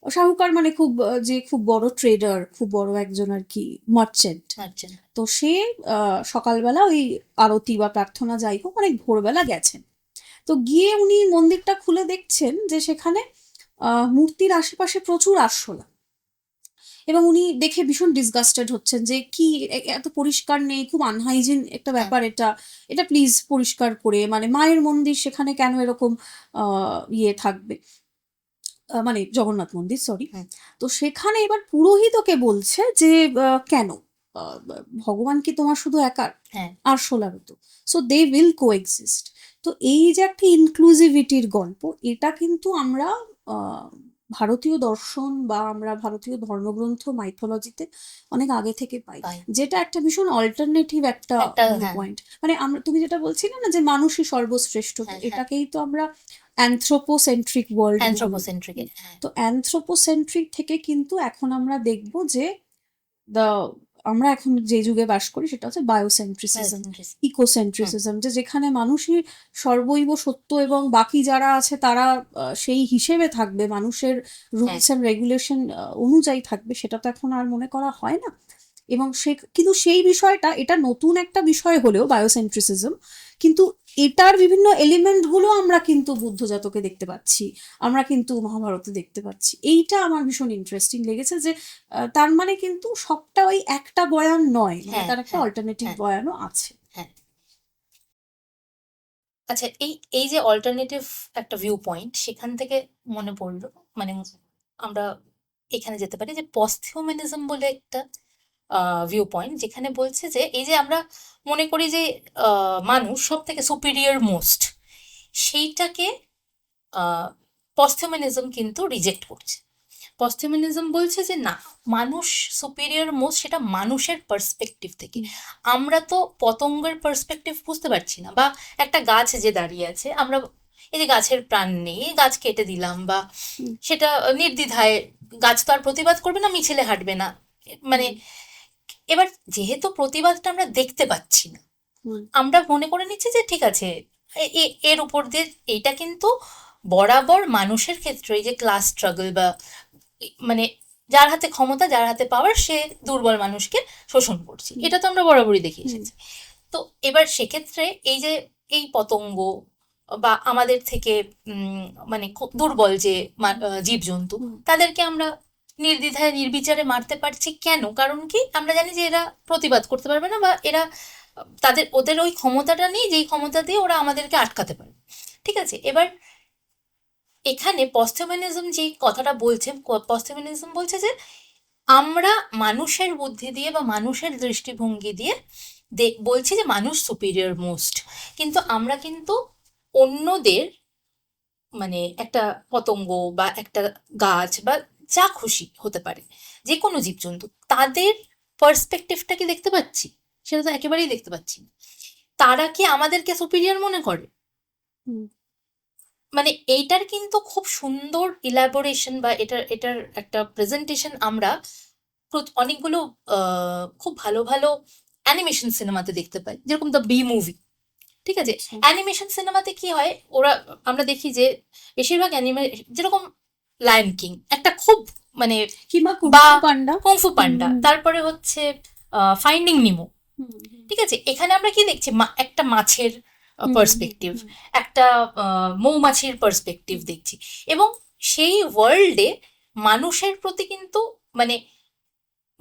সাহুকার মানে খুব যে খুব বড় ট্রেডার, খুব বড় একজন আর কি মার্চেন্ট, আচ্ছা তো সে সকালবেলা ওই আরতি বা প্রার্থনা যাই হোক অনেক ভোরবেলা গেছেন। তো গিয়ে উনি মন্দিরটা খুলে দেখছেন যে সেখানে মূর্তির আশেপাশে প্রচুর আরশোলা, এবং উনি দেখে ভীষণ ডিসগাস্টেড হচ্ছেন যে কি এত পরিষ্কার নেই, খুব আনহাইজিন একটা হ্যাঁ ব্যাপার, এটা এটা প্লিজ পরিষ্কার করে, মানে মায়ের মন্দির সেখানে কেন এরকম ইয়ে থাকবে, মানে জগন্নাথ মন্দির সরি। হুম তো সেখানে এবার পুরোহিত ওকে বলছে যে কেন, ভগবান কি তোমার শুধু একার, হ্যাঁ আর সোলারও তো, so they will coexist. তো এই যে একটা ইনক্লুসিভিটির গল্প, এটা কিন্তু আমরা আহ, ভারতীয় দর্শন বা আমরা ভারতীয় ধর্মগ্রন্থ মাইথোলজিতে অনেক আগে থেকে পাই, পাই যেটা একটা ভীষণ অল্টারনেটিভ একটা একটা মানে হ্যাঁ পয়েন্ট, মানে আমরা, তুমি যেটা বলছিলে না যে মানুষই সর্বশ্রেষ্ঠ, তো হ্যাঁ হ্যাঁ এটাকেই তো আমরা অ্যানথ্রোপোসেন্ট্রিক ওয়ার্ল্ড বলি। অ্যানথ্রোপোসেন্ট্রিক হ্যাঁ তো অ্যানথ্রোপোসেন্ট্রিক থেকে কিন্তু এখন আমরা দেখব যে দা আমরা এখন যে যুগে বাস করি সেটা হচ্ছে বায়োসেন্ট্রিসিজম, biocentrism। হুম ইকোসেন্ট্রিসিজম, যে যেখানে মানুষই সর্বৈব সত্য এবং বাকি যারা আছে তারা সেই হিসেবে থাকবে, মানুষের হ্যাঁ রুলস অ্যান্ড রেগুলেশন অনুযায়ী থাকবে, সেটা তো এখন আর মনে করা হয় না। এবং সে কিন্তু সেই বিষয়টা, এটা নতুন একটা বিষয় হলেও বায়োসেন্ট্রিসিজম, কিন্তু এটার বিভিন্ন এলিমেন্টগুলো আমরা কিন্তু বুদ্ধ জাতকে দেখতে পাচ্ছি, আমরা কিন্তু মহাভারতে দেখতে পাচ্ছি। এইটা আমার ভীষণ ইন্টারেস্টিং লেগেছে যে তার মানে কিন্তু সবটা ওই একটা বয়ান নয়, মানে হ্যাঁ তার একটা হ্যাঁ অল্টারনেটিভ হ্যাঁ বয়ানও আছে। হ্যাঁ আচ্ছা এই এই যে অল্টারনেটিভ একটা ভিউ পয়েন্ট, সেখান থেকে মনে পড়লো, মানে আমরা এখানে যেতে পারি যে পস্থিউম্যানিজম বলে একটা ভিউ পয়েন্ট, যেখানে বলছে যে এই যে আমরা মনে করি যে মানুষ সব থেকে সুপিরিয়র মোস্ট, সেইটাকে পস্থিউম্যানিজম কিন্তু রিজেক্ট করছে। পস্থিউম্যানিজম বলছে যে না, মানুষ সুপিরিয়র মোস্ট সেটা মানুষের পার্সপেক্টিভ থেকে। আমরা তো পতঙ্গের পার্সপেক্টিভ বুঝতে পারছি না, বা একটা গাছ যে দাঁড়িয়ে আছে, আমরা এই যে গাছের প্রাণ নেই, গাছ কেটে দিলাম, বা হুম, সেটা নির্দ্বিধায়, গাছ তো আর প্রতিবাদ করবে না, মিছিলে হাঁটবে না, মানে হুম, এবার যেহেতু প্রতিবাদটা আমরা দেখতে পাচ্ছি না, হুম, আমরা মনে করে নিচ্ছি যে ঠিক আছে, এর উপর দিয়ে এইটা কিন্তু বরাবর মানুষের ক্ষেত্রে এই যে ক্লাস স্ট্রাগল বা মানে যার হাতে ক্ষমতা, যার হাতে পাওয়ার, সে দুর্বল মানুষকে শোষণ করছে, হুম, এটা তো আমরা বরাবরই দেখে হুম, এসেছি। তো এবার সেক্ষেত্রে এই যে এই পতঙ্গ বা আমাদের থেকে মানে খুব দুর্বল যে জীবজন্তু, হুম, তাদেরকে আমরা নির্দ্বিধায় নির্বিচারে মারতে পারছি কেন? কারণ কি, আমরা জানি যে এরা প্রতিবাদ করতে পারবে না, বা এরা তাদের ওদের ওই ক্ষমতাটা নেই যেই ক্ষমতা দিয়ে ওরা আমাদেরকে আটকাতে পারে। ঠিক আছে, এবার এখানে পস্থিউম্যানিজম যে কথাটা বলছে, পস্থিউম্যানিজম বলছে যে আমরা মানুষের বুদ্ধি দিয়ে বা মানুষের দৃষ্টিভঙ্গি দিয়ে বলছি যে মানুষ সুপিরিয়র মোস্ট, কিন্তু আমরা কিন্তু অন্যদের, মানে একটা পতঙ্গ বা একটা গাছ বা যা খুশি হতে পারে, যে কোনো জীবজন্তু, তাদের পার্সপেক্টিভটা কি দেখতে পাচ্ছি? সেটা তো একেবারেই দেখতে পাচ্ছি না। তারা কি আমাদেরকে সুপিরিয়র মনে করে? হুম, মানে এইটার কিন্তু খুব সুন্দর ইলাবোরেশন বা এটার এটার একটা প্রেজেন্টেশন আমরা অনেকগুলো খুব ভালো ভালো অ্যানিমেশন সিনেমাতে দেখতে পাই, যেরকম দ্য বি মুভি। ঠিক আছে, আচ্ছা, অ্যানিমেশন সিনেমাতে কি হয়, ওরা, আমরা দেখি যে বেশিরভাগ যেরকম লায়ন কিং একটা খুব মানে, কিংবা বা কুংফু পান্ডা। কুংফু হুম, পান্ডা, হুম, তারপরে হচ্ছে ফাইন্ডিং নিমো। হুম, হুম, ঠিক আছে, এখানে আমরা কি দেখছি, একটা মাছের হুম, হুম, পার্সপেক্টিভ, হুম, একটা মৌমাছির পার্সপেক্টিভ দেখছি, এবং সেই ওয়ার্ল্ডে মানুষের প্রতি কিন্তু মানে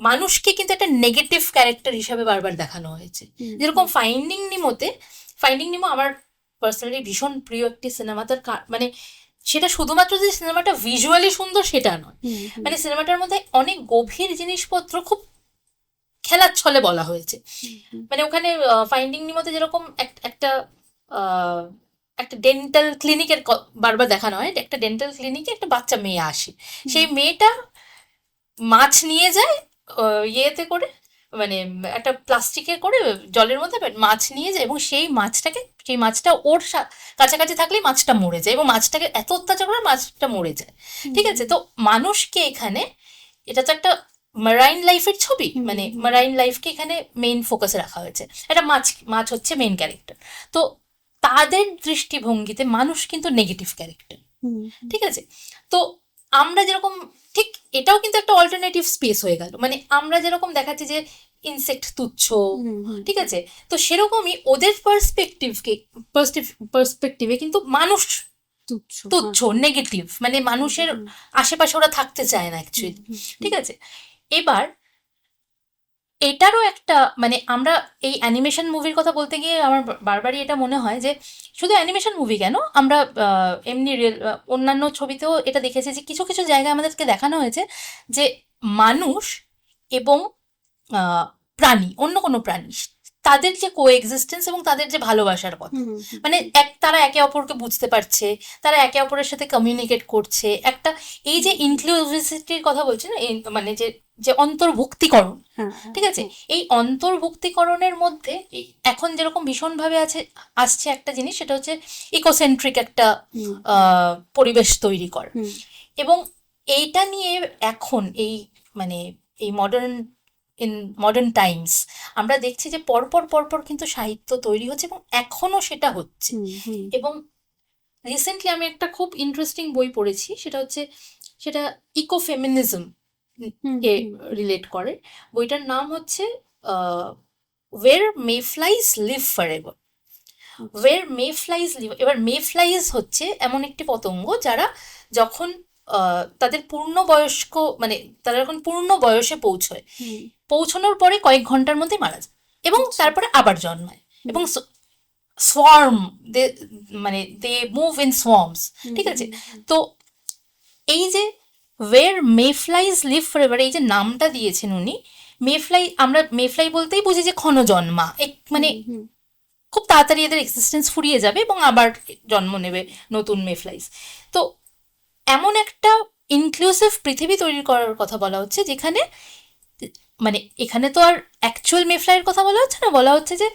মানুষকে কিন্তু একটা নেগেটিভ ক্যারেক্টার হিসাবে বারবার দেখানো হয়েছে। যেরকম ফাইন্ডিং নিমো আমার পার্সোনালি ভীষণ প্রিয় একটি সিনেমা। তার মানে সেটা শুধুমাত্র যে সিনেমাটা ভিজুয়ালি সুন্দর সেটা নয়, মানে সিনেমাটার মধ্যে অনেক গভীর জিনিসপত্র খুব খেলার ছলে বলা হয়েছে। মানে ওখানে ফাইন্ডিং নিমোতে যেরকম একটা আহ, একটা ডেন্টাল ক্লিনিকের বারবার দেখানো হয়, একটা ডেন্টাল ক্লিনিকে একটা বাচ্চা মেয়ে আসে, সেই মেয়েটা মাছ নিয়ে যায় ইয়েতে করে, মানে একটা প্লাস্টিকে করে জলের মধ্যে মাছ নিয়ে যায়, এবং সেই মাছটা ওর কাছাকাছি থাকলেই মাছটা মরে যায়, এবং মাছটাকে এত অত্যাচার করে মাছটা মরে যায়। ঠিক আছে, তো মানুষকে এখানে, এটা তো একটা মারাইন লাইফের ছবি, মানে মারাইন লাইফকে এখানে মেইন ফোকাসে রাখা হয়েছে, একটা মাছ হচ্ছে মেইন ক্যারেক্টার। তো তাদের দৃষ্টিভঙ্গিতে মানুষ কিন্তু নেগেটিভ ক্যারেক্টার। ঠিক আছে, তো আমরা যেরকম, ঠিক এটাও কিন্তু একটা অল্টারনেটিভ স্পেস হয়ে গেল, মানে আমরা যেরকম দেখাচ্ছি যে ইনসেক্ট তুচ্ছ, ঠিক আছে, তো সেরকমই ওদের পার্সপেক্টিভে কিন্তু মানুষ তুচ্ছ, নেগেটিভ, মানে মানুষের আশেপাশে ওরা থাকতে চায় না অ্যাকচুয়ালি। ঠিক আছে, এবার এটারও একটা, মানে আমরা এই অ্যানিমেশন মুভির কথা বলতে গিয়ে আমার বারবারই এটা মনে হয় যে শুধু অ্যানিমেশন মুভি কেন, আমরা এমনি অন্যান্য ছবিতেও এটা দেখেছি যে কিছু কিছু জায়গায় আমাদেরকে দেখানো হয়েছে যে মানুষ এবং প্রাণী, অন্য কোনো প্রাণী, তাদের যে কোএক্সিস্টেন্স এবং তাদের যে ভালোবাসার কথা, মানে তারা একে অপরকে বুঝতে পারছে, তারা একে অপরের সাথে কমিউনিকেট করছে, একটা এই যে ইনক্লুসিভিটির কথা বলছি না, মানে যে যে অন্তর্ভুক্তিকরণ, ঠিক আছে, এই অন্তর্ভুক্তিকরণের মধ্যে এখন যেরকম ভীষণভাবে আসছে একটা জিনিস, সেটা হচ্ছে ইকোসেন্ট্রিক একটা পরিবেশ তৈরি করা। এবং এইটা নিয়ে এখন মানে এই মডার্ন টাইমস আমরা দেখছি যে পরপর কিন্তু সাহিত্য তৈরি হচ্ছে, এবং এখনো সেটা হচ্ছে। এবং রিসেন্টলি আমি একটা খুব ইন্টারেস্টিং বই পড়েছি, সেটা ইকোফেমিনিজম কে রিলেট করে। বইটার নাম হচ্ছে ওয়ের মেফ্লাইজ লিভ ফরএভার। এবার মেফ্লাইজ হচ্ছে এমন একটি পতঙ্গ যারা যখন তাদের তারা যখন পূর্ণ বয়সে পৌঁছানোর পরে কয়েক ঘন্টার মধ্যে মারা যায়, এবং তারপরে আবার জন্মায়, এবং সোয়ার্ম, মানে দে মুভ ইন সোয়ার্মস। ঠিক আছে, তো এই যে ওয়ের মেফ্লাইজ লিভ ফরএভার, এই যে নামটা দিয়েছেন উনি, আমরা মেফ্লাই বলতেই বুঝি যে ক্ষণজন্মা, মানে খুব তাড়াতাড়ি এদের এক্সিস্টেন্স ফুরিয়ে যাবে এবং আবার জন্ম নেবে নতুন মেফ্লাইজ। তো এমন একটা ইনক্লুসিভ পৃথিবী তৈরি করার কথা বলা হচ্ছে, যেখানে মানে এখানে তো আর অ্যাকচুয়াল মেফ্লাইয়ের কথা বলা হচ্ছে না, বলা হচ্ছে যে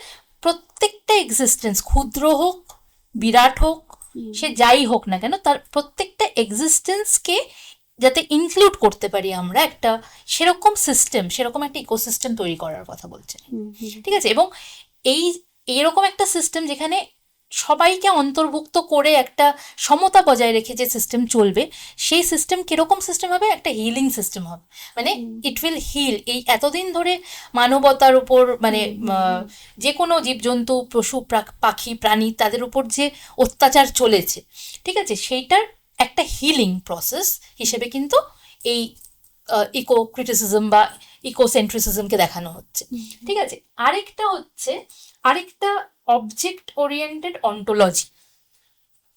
প্রত্যেকটা এক্সিস্টেন্স, ক্ষুদ্র হোক বিরাট হোক, সে যাই হোক না কেন, তার প্রত্যেকটা এক্সিস্টেন্সকে যাতে ইনক্লুড করতে পারি আমরা, একটা সেরকম একটা ইকোসিস্টেম তৈরি করার কথা বলছে। ঠিক আছে, এবং এইরকম একটা সিস্টেম যেখানে সবাইকে অন্তর্ভুক্ত করে একটা সমতা বজায় রেখে যে সিস্টেম চলবে, সেই সিস্টেম কিরকম সিস্টেম হবে, একটা হিলিং সিস্টেম হবে, মানে ইট উইল হিল। এই এতদিন ধরে মানবতার উপর, মানে যে কোনো জীবজন্তু, পশু পাখি প্রাণী, তাদের উপর যে অত্যাচার চলেছে, ঠিক আছে, সেইটার একটা হিলিং প্রসেস হিসেবে কিন্তু এই ইকো ক্রিটিসিজম বা ইকোসেন্ট্রিসিজমকে দেখানো হচ্ছে। ঠিক আছে, আরেকটা অবজেক্ট ওরিয়েন্টেড অন্টোলজি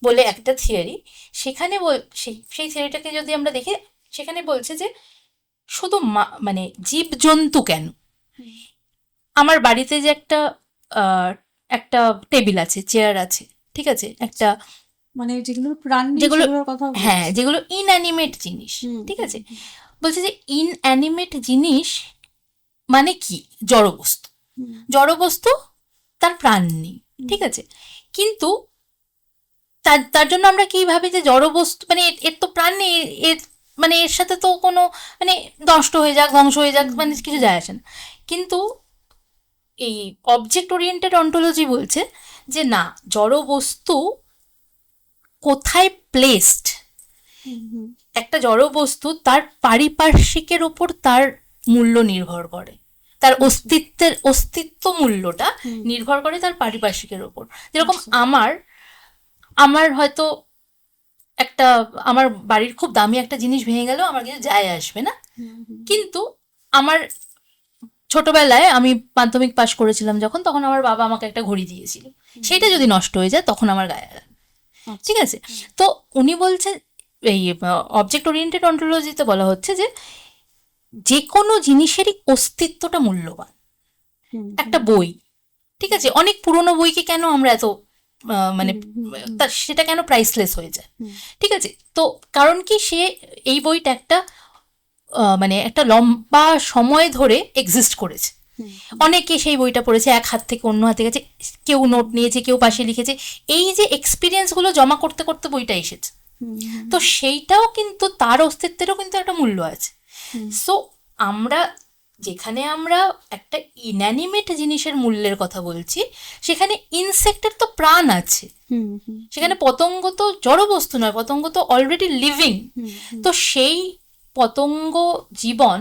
বলে একটা থিওরি, সেখানে সেই থিওরিটাকে যদি আমরা দেখি, সেখানে বলছে যে শুধু মানে জীবজন্তু কেন, আমার বাড়িতে যে একটা টেবিল আছে, চেয়ার আছে, ঠিক আছে, একটা, মানে যেগুলো ইনঅ্যানিমেট জিনিস, ঠিক আছে, বলছে যে ইনঅ্যানিমেট জিনিস মানে কি, জড়বস্তু, তার প্রাণ নেই, ঠিক আছে, কিন্তু তার জন্য আমরা কি ভাবি যে জড়বস্তু মানে এর তো প্রাণ নেই, মানে এর সাথে তো কোনো, মানে নষ্ট হয়ে যাক, ধ্বংস হয়ে যাক, মানে কিছু যায় আসে না। কিন্তু এই অবজেক্ট ওরিয়েন্টেড অন্টোলজি বলছে যে না, জড়বস্তু কোথায় প্লেসড, একটা জড়বস্তু তার পারিপার্শ্বিকের উপর তার মূল্য নির্ভর করে, তার অস্তিত্ব মূল্যটা নির্ভর করে তার পারিপার্শ্বিকের উপর। যেরকম আমার হয়তো আমার বাড়ির খুব দামি একটা জিনিস ভেঙে গেল, আমার কিছু যায় আসবে না, কিন্তু আমার ছোটবেলায় আমি মাধ্যমিক পাশ করেছিলাম যখন, তখন আমার বাবা আমাকে একটা ঘড়ি দিয়েছিল, সেটা যদি নষ্ট হয়ে যায় তখন আমার গায়ে লাগে। আচ্ছা। ঠিক আছে, তো উনি বলছেন, এই অবজেক্ট ওরিয়েন্টেড অন্টোলজিতে বলা হচ্ছে যে কোনো জিনিসেরই অস্তিত্বটা মূল্যবান। হুম একটা হুম বই, ঠিক আছে, অনেক পুরনো বইকে কেন আমরা এত মানে হুম হুম হুম সেটা কেন প্রাইসলেস হয়ে যায়? হুম ঠিক আছে, তো কারণ কি, সে এই বইটা একটা মানে একটা লম্বা সময় ধরে এক্সিস্ট করেছে। হুম অনেকে সেই বইটা পড়েছে, এক হাত থেকে অন্য হাতে গেছে, কেউ নোট নিয়েছে, কেউ পাশে লিখেছে, এই যে এক্সপিরিয়েন্সগুলো জমা করতে করতে বইটা এসেছে। হুম হুম তো সেইটাও কিন্তু, তার অস্তিত্বেরও কিন্তু একটা মূল্য আছে। হুম সো আমরা যেখানে আমরা একটা ইনঅ্যানিমেট জিনিসের মূল্যের কথা বলছি, সেখানে ইনসেক্টের তো প্রাণ আছে, হুম হুম সেখানে পতঙ্গ তো জড় বস্তু নয়, পতঙ্গ তো অলরেডি লিভিং। হুম তো সেই পতঙ্গ জীবন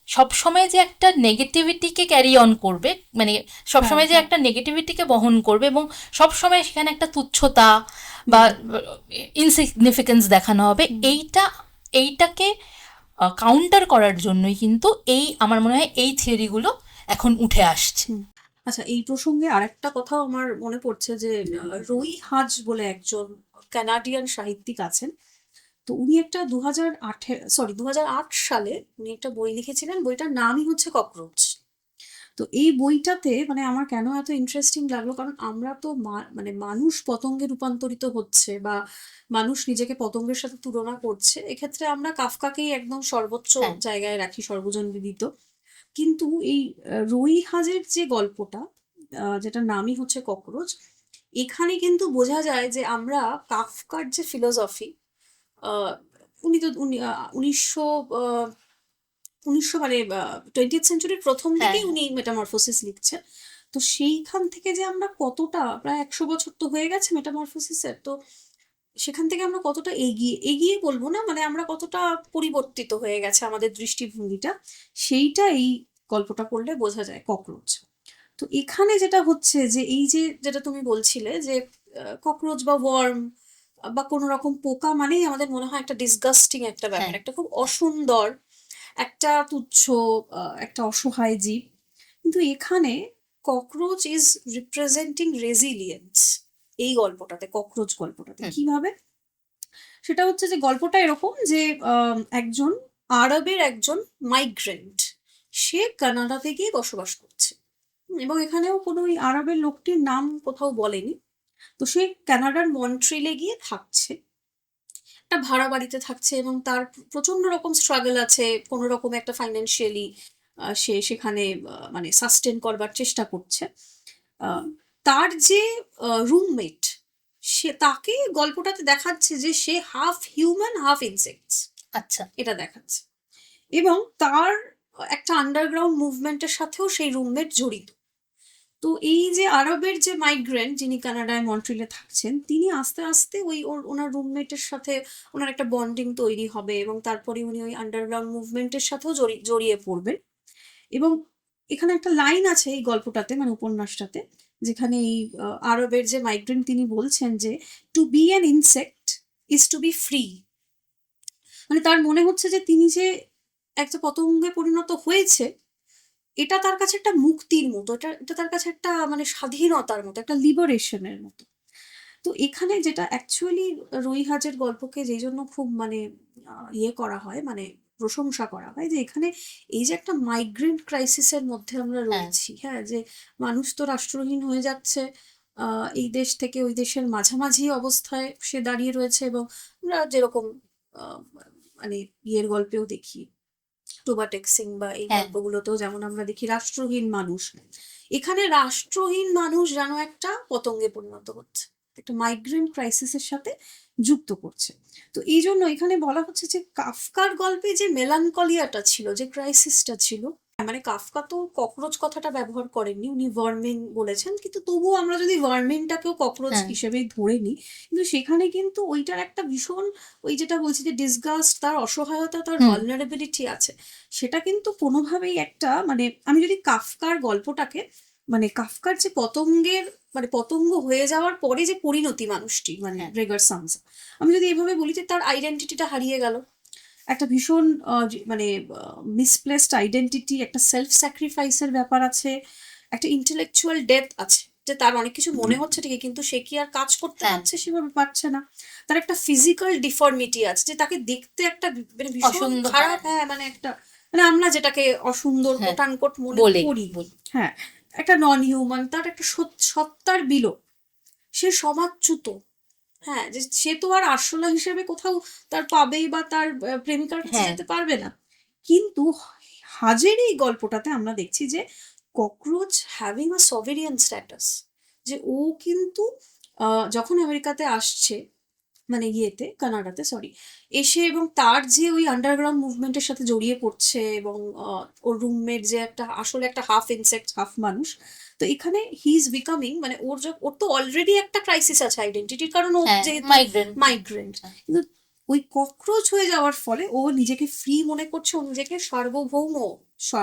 সবসময় যে একটা নেগেটিভিটিকে ক্যারি অন করবে, মানে হ্যাঁ সবসময় যে হ্যাঁ একটা নেগেটিভিটিকে বহন করবে, এবং সবসময় সেখানে একটা তুচ্ছতা বা ইনসিগনিফিকেন্স দেখানো হবে, এইটাকে কাউন্টার করার জন্যই কিন্তু আমার মনে হয় এই থিওরিগুলো এখন উঠে আসছে। হুম। আচ্ছা, এই প্রসঙ্গে আরেকটা কথাও আমার মনে পড়ছে যে রুই হাজ বলে একজন কানাডিয়ান সাহিত্যিক আছেন। তো উনি একটা 2008 সালে উনি একটা বই লিখেছিলেন, বইটার নামই হচ্ছে ককরোচ। তো এই বইটাতে মানে আমার কেন এত ইন্টারেস্টিং লাগলো, কারণ আমরা তো মানে মানুষ পতঙ্গে রূপান্তরিত হচ্ছে বা মানুষ নিজেকে পতঙ্গের সাথে তুলনা করছে, এক্ষেত্রে আমরা কাফকাকেই একদম সর্বোচ্চ হ্যাঁ, জায়গায় রাখি, সর্বজন বিদিত। কিন্তু এই রুই হাজের যে গল্পটা, যেটার নামই হচ্ছে ককরোচ, এখানে কিন্তু বোঝা যায় যে আমরা কাফকার যে ফিলোসফি, উনি তো উনি 1900 মানে 20th সেঞ্চুরির প্রথম হ্যাঁ, দিকেই হ্যাঁ, উনি মেটামরফোসিস লিখছেন। তো সেইখান থেকে যে আমরা কতটা, প্রায় 100 বছর তো হয়ে গেছে মেটামরফোসিসের, তো সেখান থেকে আমরা কতটা এগিয়ে এগিয়ে বলবো না, মানে আমরা কতটা পরিবর্তিত হয়ে গেছে আমাদের দৃষ্টিভঙ্গিটা, সেইটা এই গল্পটা পড়লে বোঝা যায় ককরোচ। তো এখানে যেটা হচ্ছে যে এই যে যেটা তুমি বলছিলে যে ককরোচ বা ওয়ার্ম বা কোনো রকম পোকা মানেই আমাদের মনে হয় একটা ডিসগাস্টিং একটা ব্যাপার, হ্যাঁ, একটা খুব অসুন্দর, একটা তুচ্ছ, একটা অসহায় জীব। কিন্তু এখানে ককরোচ ইজ রিপ্রেজেন্টিং রেজিলিয়েন্স। এই গল্পটাতে, ককরোচ গল্পটাতে হুম, কিভাবে, সেটা হচ্ছে যে গল্পটা এরকম যে একজন আরবের একজন মাইগ্রেন্ট, সে কানাডাতে গিয়ে বসবাস করছে। এবং এখানেও কোনো ওই আরবের লোকটির নাম কোথাও বলেনি। তো সে কানাডার মন্ট্রিলে গিয়ে থাকছে, একটা ভাড়া বাড়িতে থাকছে, এবং তার প্রচন্ড রকম স্ট্রাগল আছে, কোনো রকম একটা ফাইন্যান্সিয়ালি সে সেখানে মানে সাস্টেন করবার চেষ্টা করছে। আহ, তার যে রুমমেট, সে তাকে গল্পটাতে দেখাচ্ছে যে সে হাফ হিউম্যান হাফ ইনসেক্টস, আচ্ছা, এটা দেখাচ্ছে। এবং তার একটা আন্ডারগ্রাউন্ড মুভমেন্টের সাথেও সেই রুমমেট জড়িত। তো এই যে আরবের যে মাইগ্রেন্ট, যিনি কানাডায় মন্ট্রিলে থাকছেন, তিনি আস্তে আস্তে ওনার রুমমেটের সাথে ওনার একটা বন্ডিং তৈরি হবে, এবং তারপরে উনি ওই আন্ডারগ্রাউন্ড মুভমেন্টের সাথেও জড়িয়ে পড়বেন। এবং এখানে একটা লাইন আছে এই গল্পটাতে, মানে উপন্যাসটাতে, যেখানে এই আরবের যে মাইগ্রেন্ট তিনি বলছেন যে to be an insect is to be free. মানে তার মনে হচ্ছে যে তিনি যে একটা পতঙ্গে পরিণত হয়েছে, এটা তার কাছে একটা মুক্তির মতো, এটা এটা তার কাছে একটা মানে স্বাধীনতার মতো, একটা লিবারেশনের মতো। তো এখানে যেটা অ্যাকচুয়ালি রুই হাজের গল্পকে যেই জন্য খুব মানে ইয়ে করা হয়, মানে প্রশংসা করা হয়, যে এখানে এই যে একটা মাইগ্রেন্ট ক্রাইসিসের মধ্যে আমরা হ্যাঁ, রয়েছি, হ্যাঁ, যে মানুষ তো রাষ্ট্রহীন হয়ে যাচ্ছে, এই দেশ থেকে ওই দেশের মাঝামাঝি অবস্থায় সে দাঁড়িয়ে রয়েছে। এবং আমরা যেরকম আহ, মানে ইয়ের গল্পেও দেখি, টোবাটেক সিং বা এই হ্যাঁ, গল্পগুলোতেও যেমন আমরা দেখি রাষ্ট্রহীন মানুষ, এখানে রাষ্ট্রহীন মানুষ যেন একটা পতঙ্গে পরিণত হচ্ছে, একটা মাইগ্রেন্ট ক্রাইসিসের সাথে যুক্ত করছে। তো এই জন্য এখানে বলা হচ্ছে যে কাফকার গল্পে যে মেলানকলিয়াটা ছিল, যে ক্রাইসিসটা ছিল, মানে কাফকা তো ককরোচ কথাটা ব্যবহার করেননি, উনি ভার্মিন বলেছেন, কিন্তু তবুও আমরা যদি ভার্মিনটাকেও ককরোচ হ্যাঁ, হিসেবেই ধরে নিই, কিন্তু সেখানে কিন্তু ওইটার একটা ভীষণ, ওই যেটা বলছি যে ডিসগাস্ট, তার অসহায়তা, তার হুম, ভালনারেবিলিটি আছে, সেটা কিন্তু কোনোভাবেই একটা মানে, আমি যদি কাফকার গল্পটাকে, মানে কাফকার যে পতঙ্গের, মানে পতঙ্গ হয়ে যাওয়ার পরে যে পরিণতি মানুষটি, মানে হ্যাঁ, গ্রেগার সামসা, আমি যদি এভাবে বলি যে তার আইডেন্টিটিটা হারিয়ে গেল, একটা ভীষণ মানে মিসপ্লেসড আইডেন্টিটি, একটা সেলফ স্যাক্রিফাইসের ব্যাপার আছে, একটা ইন্টেলেকচুয়াল ডেপথ আছে, যে তার অনেক কিছু মনে হচ্ছে ঠিকই কিন্তু সে কি আর কাজ করতে হ্যাঁ পারছে সেভাবে পারছে না। তার একটা ফিজিক্যাল ডিফর্মিটি আছে, যে তাকে দেখতে একটা মানে ভীষণ অসুন্দর, খারাপ, হ্যাঁ মানে একটা মানে আমরা যেটাকে অসুন্দর হ্যাঁ কোটানকোট মনে বলে করি, বলি হ্যাঁ, একটা নন হিউম্যান, তার একটা সত্তার বিলোপ, সে সমাজচ্যুত। হ্যাঁ, যে সে তো আর আরশোলা হিসেবে কোথাও তার পাবেই বা তার প্রেমিকার কাছে হ্যাঁ যেতে পারবে না। কিন্তু হাজের এই গল্পটাতে আমরা দেখছি যে ককরোচ হ্যাভিং আ সভেরিয়ান স্ট্যাটাস, যে ও কিন্তু যখন আমেরিকাতে আসছে, মানে ইয়েতে কানাডাতে, সরি, এসে এবং তার যে ওই আন্ডারগ্রাউন্ড মুভমেন্টের সাথে জড়িয়ে পড়ছে, এবং ওর রুমমেট যে একটা আসলে একটা হাফ ইনসেক্ট হাফ মানুষ। তো এখানে হি ইজ বিকামিং, মানে ওর তো অলরেডি একটা ক্রাইসিস আছে আইডেন্টিটির, কারণ ও হ্যাঁ যেহেতু মাইগ্রেন্ট। মাইগ্রেন্ট। কিন্তু ওই ককরোচ হয়ে যাওয়ার ফলে ও নিজেকে ফ্রি মনে করছে, ও নিজেকে সার্বভৌম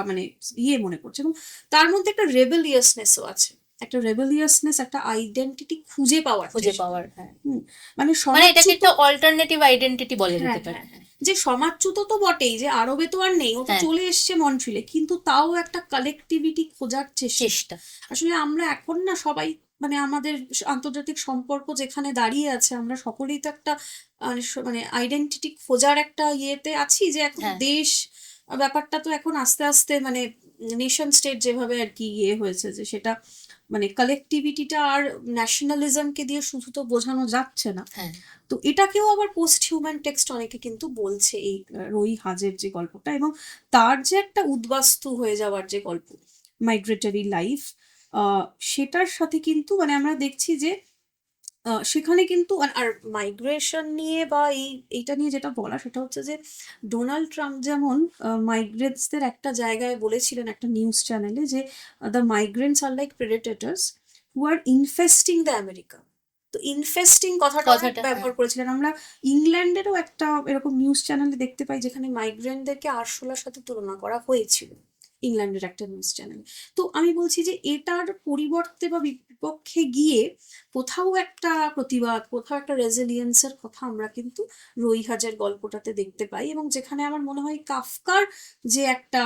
মানে ইয়ে মনে করছে, এবং তার মধ্যে একটা রেবেলিয়াসনেসও আছে, একটা রেবেলিয়াসনেস, একটা আইডেন্টিটি খুঁজে পাওয়ার খুঁজে চেষ্টা। পাওয়ার, হ্যাঁ হুম, মানে মানে এটাকে সমাজচ্যুত। একটা অল্টারনেটিভ আইডেন্টিটি বলা হ্যাঁ যেতে পারে। হ্যাঁ, যে সমাজচ্যুত তো বটেই, যে আরবে তো আর নেই, ও তো হ্যাঁ চলে এসছে মন্ট্রিলে, কিন্তু তাও একটা কালেকটিভিটি খোঁজার চেষ্টা। চেষ্টা। আসলে আমরা এখন না সবাই, মানে আমাদের আন্তর্জাতিক সম্পর্ক যেখানে দাঁড়িয়ে আছে, আমরা সকলেই তো একটা মানে আইডেন্টিটি খোঁজার একটা ইয়েতে আছি, যে এখন হ্যাঁ দেশ ব্যাপারটা তো এখন আস্তে আস্তে মানে নেশন স্টেট যেভাবে আর কি ইয়ে হয়েছে, যে সেটা মানে কালেকটিভিটিটা আর ন্যাশনালিজমকে দিয়ে শুধু তো বোঝানো যাচ্ছে না। হ্যাঁ তো এটাকেও আবার পোস্ট হিউম্যান টেক্সট অনেকে কিন্তু বলছে, এই রোই হাজের যে গল্পটা, এবং তার যে একটা উদ্বাস্তু হয়ে যাওয়ার যে গল্প, মাইগ্রেটরি লাইফ, সেটার সাথে কিন্তু মানে আমরা দেখছি যে সেখানে কিন্তু আর মাইগ্রেশন নিয়ে বা এইটা নিয়ে যেটা বলা, সেটা হচ্ছে যে ডোনাল্ড ট্রাম্প যেমন মাইগ্রেন্টসদের একটা জায়গায় বলেছিলেন একটা নিউজ চ্যানেলে, যে the migrants are like predators who are infesting the America. তো ইনফেস্টিং কথাটা অনেক কথাটা, হ্যাঁ ব্যবহার করেছিলেন। আমরা ইংল্যান্ডেরও একটা এরকম নিউজ চ্যানেলে দেখতে পাই, যেখানে মাইগ্রেন্টদেরকে আরশোলার সাথে তুলনা করা হয়েছিল, ইংল্যান্ডের একটা নিউজ চ্যানেলে। তো আমি বলছি যে এটার পরিবর্তে বা বিপক্ষে গিয়ে কোথাও একটা প্রতিবাদ, কোথাও একটা রেজিলিয়েন্সের কথা আমরা কিন্তু রোই হাজের গল্পটাতে দেখতে পাই, এবং যেখানে আমার মনে হয় কাফকার যে একটা,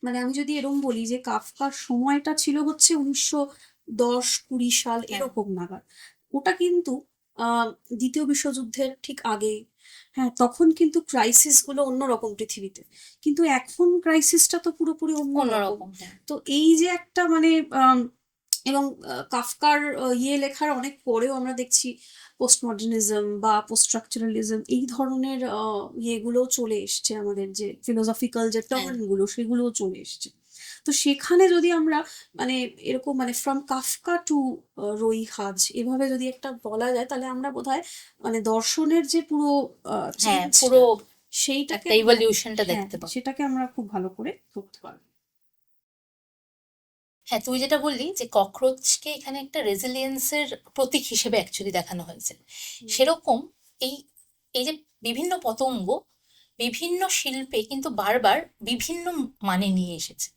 মানে আমি যদি এরকম বলি যে কাফকার সময়টা ছিল হচ্ছে 1910-20 সাল হ্যাঁ এরকম নাগাদ। ওটা কিন্তু দ্বিতীয় বিশ্বযুদ্ধের ঠিক আগে। হ্যাঁ, তখন কিন্তু ক্রাইসিস গুলো অন্যরকম পৃথিবীতে, কিন্তু এখন ক্রাইসিসটা তো পুরোপুরি অন্যরকম। অন্যরকম, হ্যাঁ তো এই যে একটা মানে এবং কাফকার ইয়ে লেখার অনেক পরেও আমরা দেখছি পোস্ট মডার্নিজম বা পোস্ট স্ট্রাকচারালিজম এই ধরনের ইয়েগুলোও চলে এসছে, আমাদের যে ফিলোসফিক্যাল যে হ্যাঁ টার্ন গুলো সেগুলোও চলে এসছে। তো সেখানে যদি আমরা মানে এরকম মানে ফ্রম কাফকা টু রোই হাজ এভাবে যদি একটা বলা যায়, তাহলে আমরা বোধহয় মানে দর্শনের যে পুরো হ্যাঁ চেঞ্জটা, পুরো সেইটাকে একটা ইভলিউশনটা হ্যাঁ দেখতে পাবো। সেটাকে আমরা খুব ভালো করে ধরতে পারবো। হ্যাঁ তুই যেটা বললি যে ককরোচকে এখানে একটা রেজিলিয়েন্সের প্রতীক হিসেবে অ্যাকচুয়ালি দেখানো হয়েছে, হুম, সেরকম এই এই যে বিভিন্ন পতঙ্গ বিভিন্ন শিল্পে কিন্তু বারবার বিভিন্ন মানে নিয়ে এসেছে।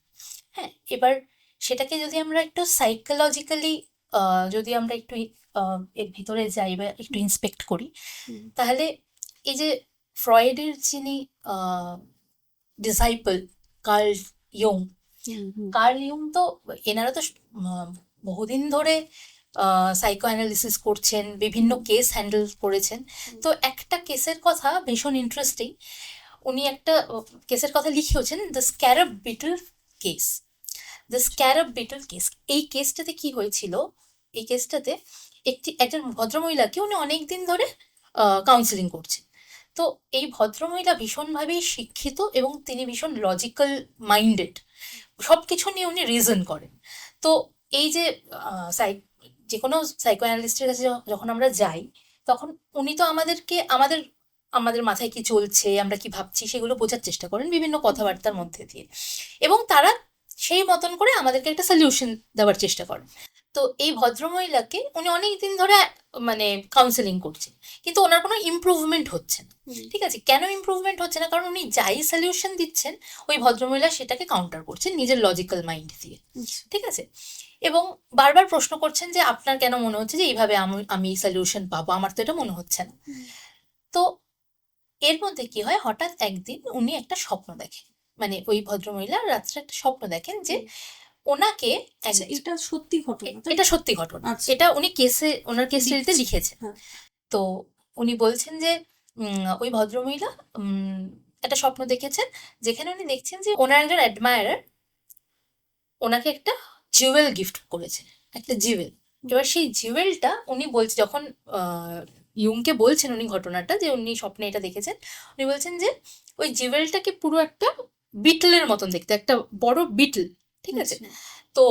হ্যাঁ এবার সেটাকে যদি আমরা একটু সাইকোলজিক্যালি যদি আমরা একটু এর ভিতরে যাই বা একটু ইন্সপেক্ট করি, হুম, তাহলে এই যে ফ্রয়েডের যিনি ডিসাইপল কার্ল ইয়ং, হুম, হুম, কার্ল ইয়ং তো এনারা তো বহুদিন ধরে সাইকো অ্যানালিসিস করছেন, বিভিন্ন কেস হ্যান্ডেল করেছেন। তো একটা কেসের কথা ভীষণ ইন্টারেস্টিং, উনি একটা কেসের কথা লিখেওছেন, the scarab beetle case. The scarab beetle case, এই কেসটাতে কি হয়েছিল, এই কেসটাতে একজন ভদ্রমহিলাকে উনি অনেক দিন ধরে কাউন্সিলিং করছেন। তো এই ভদ্রমহিলা ভীষণভাবে শিক্ষিত এবং তিনি ভীষণ লজিক্যাল মাইন্ডেড, সব কিছু নিয়ে উনি রিজন করেন। তো এই যে যে কোনো সাইকো অ্যানালিস্টের কাছে যখন আমরা যাই, তখন উনি তো আমাদেরকে আমাদের আমাদের মাথায় কি চলছে, আমরা কি ভাবছি সেগুলো বোঝার চেষ্টা করেন বিভিন্ন কথাবার্তার মধ্যে দিয়ে, এবং তারা সেই মতন করে আমাদেরকে একটা সলিউশন দেওয়ার চেষ্টা করেন। তো এই ভদ্রমহিলাকে উনি অনেক দিন ধরে মানে কাউন্সেলিং করছেন, কিন্তু ওনার কোনো ইমপ্রুভমেন্ট হচ্ছে না। হুম, ঠিক আছে, কেন ইমপ্রুভমেন্ট হচ্ছে না? কারণ উনি যাই সলিউশন দিচ্ছেন ওই ভদ্রমহিলা সেটাকে কাউন্টার করছেন নিজের লজিক্যাল মাইন্ড দিয়ে। আচ্ছা, ঠিক আছে, এবং বারবার প্রশ্ন করছেন যে আপনার কেন মনে হচ্ছে যে এইভাবে আমি আমি সলিউশন পাবো, আমার তো এটা মনে হচ্ছে না। হুম, তো এর মধ্যে কি হয়, হঠাৎ একদিন উনি একটা স্বপ্ন দেখেন, মানে ওই ভদ্রমহিলা রাত্রে একটা স্বপ্ন দেখেন যে ওনাকে আচ্ছা, এটা সত্যি ঘটনা, তাই এটা তো? সত্যি ঘটনা, আচ্ছা, এটা উনি ওনার কেস স্টাডিতে লিখছে। লিখেছেন। হ্যাঁ। তো উনি বলছেন যে ওই ভদ্রমহিলা একটা স্বপ্ন দেখেছেন, যেখানে উনি দেখছেন যে ওনার একজন অ্যাডমায়ারার ওনাকে একটা জুয়েল গিফট করেছে, একটা জুয়েল। এবার সেই জুয়েলটা উনি বলছে, যখন ইয়ুংকে বলছেন উনি ঘটনাটা, যে উনি স্বপ্নে এটা দেখেছেন, উনি বলছেন যে ওই জুয়েলটাকে পুরো একটা বিটলের মতন দেখতে, একটা বড় বিটল, ঠিক আছে। আচ্ছা। তো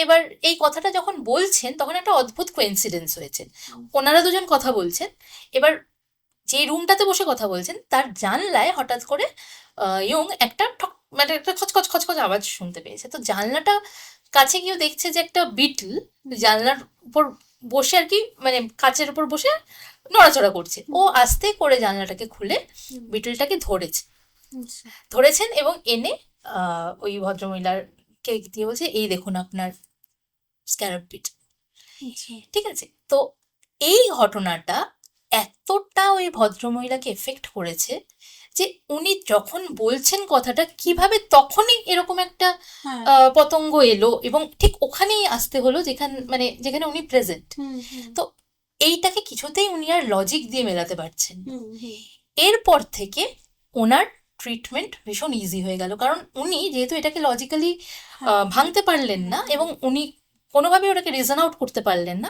এবার এই কথাটা যখন বলছেন তখন একটা অদ্ভুত কোইন্সিডেন্স হয়েছে, ওনারা দুজন কথা বলছেন, এবার যে রুমটাতে বসে কথা বলছেন তার জানলায় হঠাৎ করে ইয়ং একটা ঠক, মানে একটা খচখচ খচখচ আওয়াজ শুনতে পেয়েছে। তো জানলাটা কাছে গিয়ে দেখছে যে একটা বিটল জানলার উপর বসে আর কি, মানে কাচের উপর বসে নড়াচড়া করছে। ও আস্তে করে জানলাটাকে খুলে বিটলটাকে আচ্ছা। ধরেছেন এবং এনে ওই ভদ্রমহিলাকে দিয়ে বলছে, এই দেখুন আপনার স্ক্যারব বিট। আচ্ছা। ঠিক আছে। তো এই ঘটনাটা এতটা ওই ভদ্রমহিলাকে এফেক্ট করেছে যে উনি যখন বলছেন কথাটা, কিভাবে তখনই এরকম একটা হ্যাঁ। পতঙ্গ এলো এবং ঠিক ওখানেই আসতে হলো যেখানে উনি প্রেজেন্ট। তো এইটাকে কিছুতেই উনি আর লজিক দিয়ে মেলাতে পারছেন না। এরপর থেকে ওনার ট্রিটমেন্ট ভীষণ ইজি হয়ে গেল, কারণ উনি যেহেতু এটাকে লজিক্যালি ভাঙতে পারলেন না এবং উনি কোনোভাবে ওটাকে রিজন আউট করতে পারলেন না,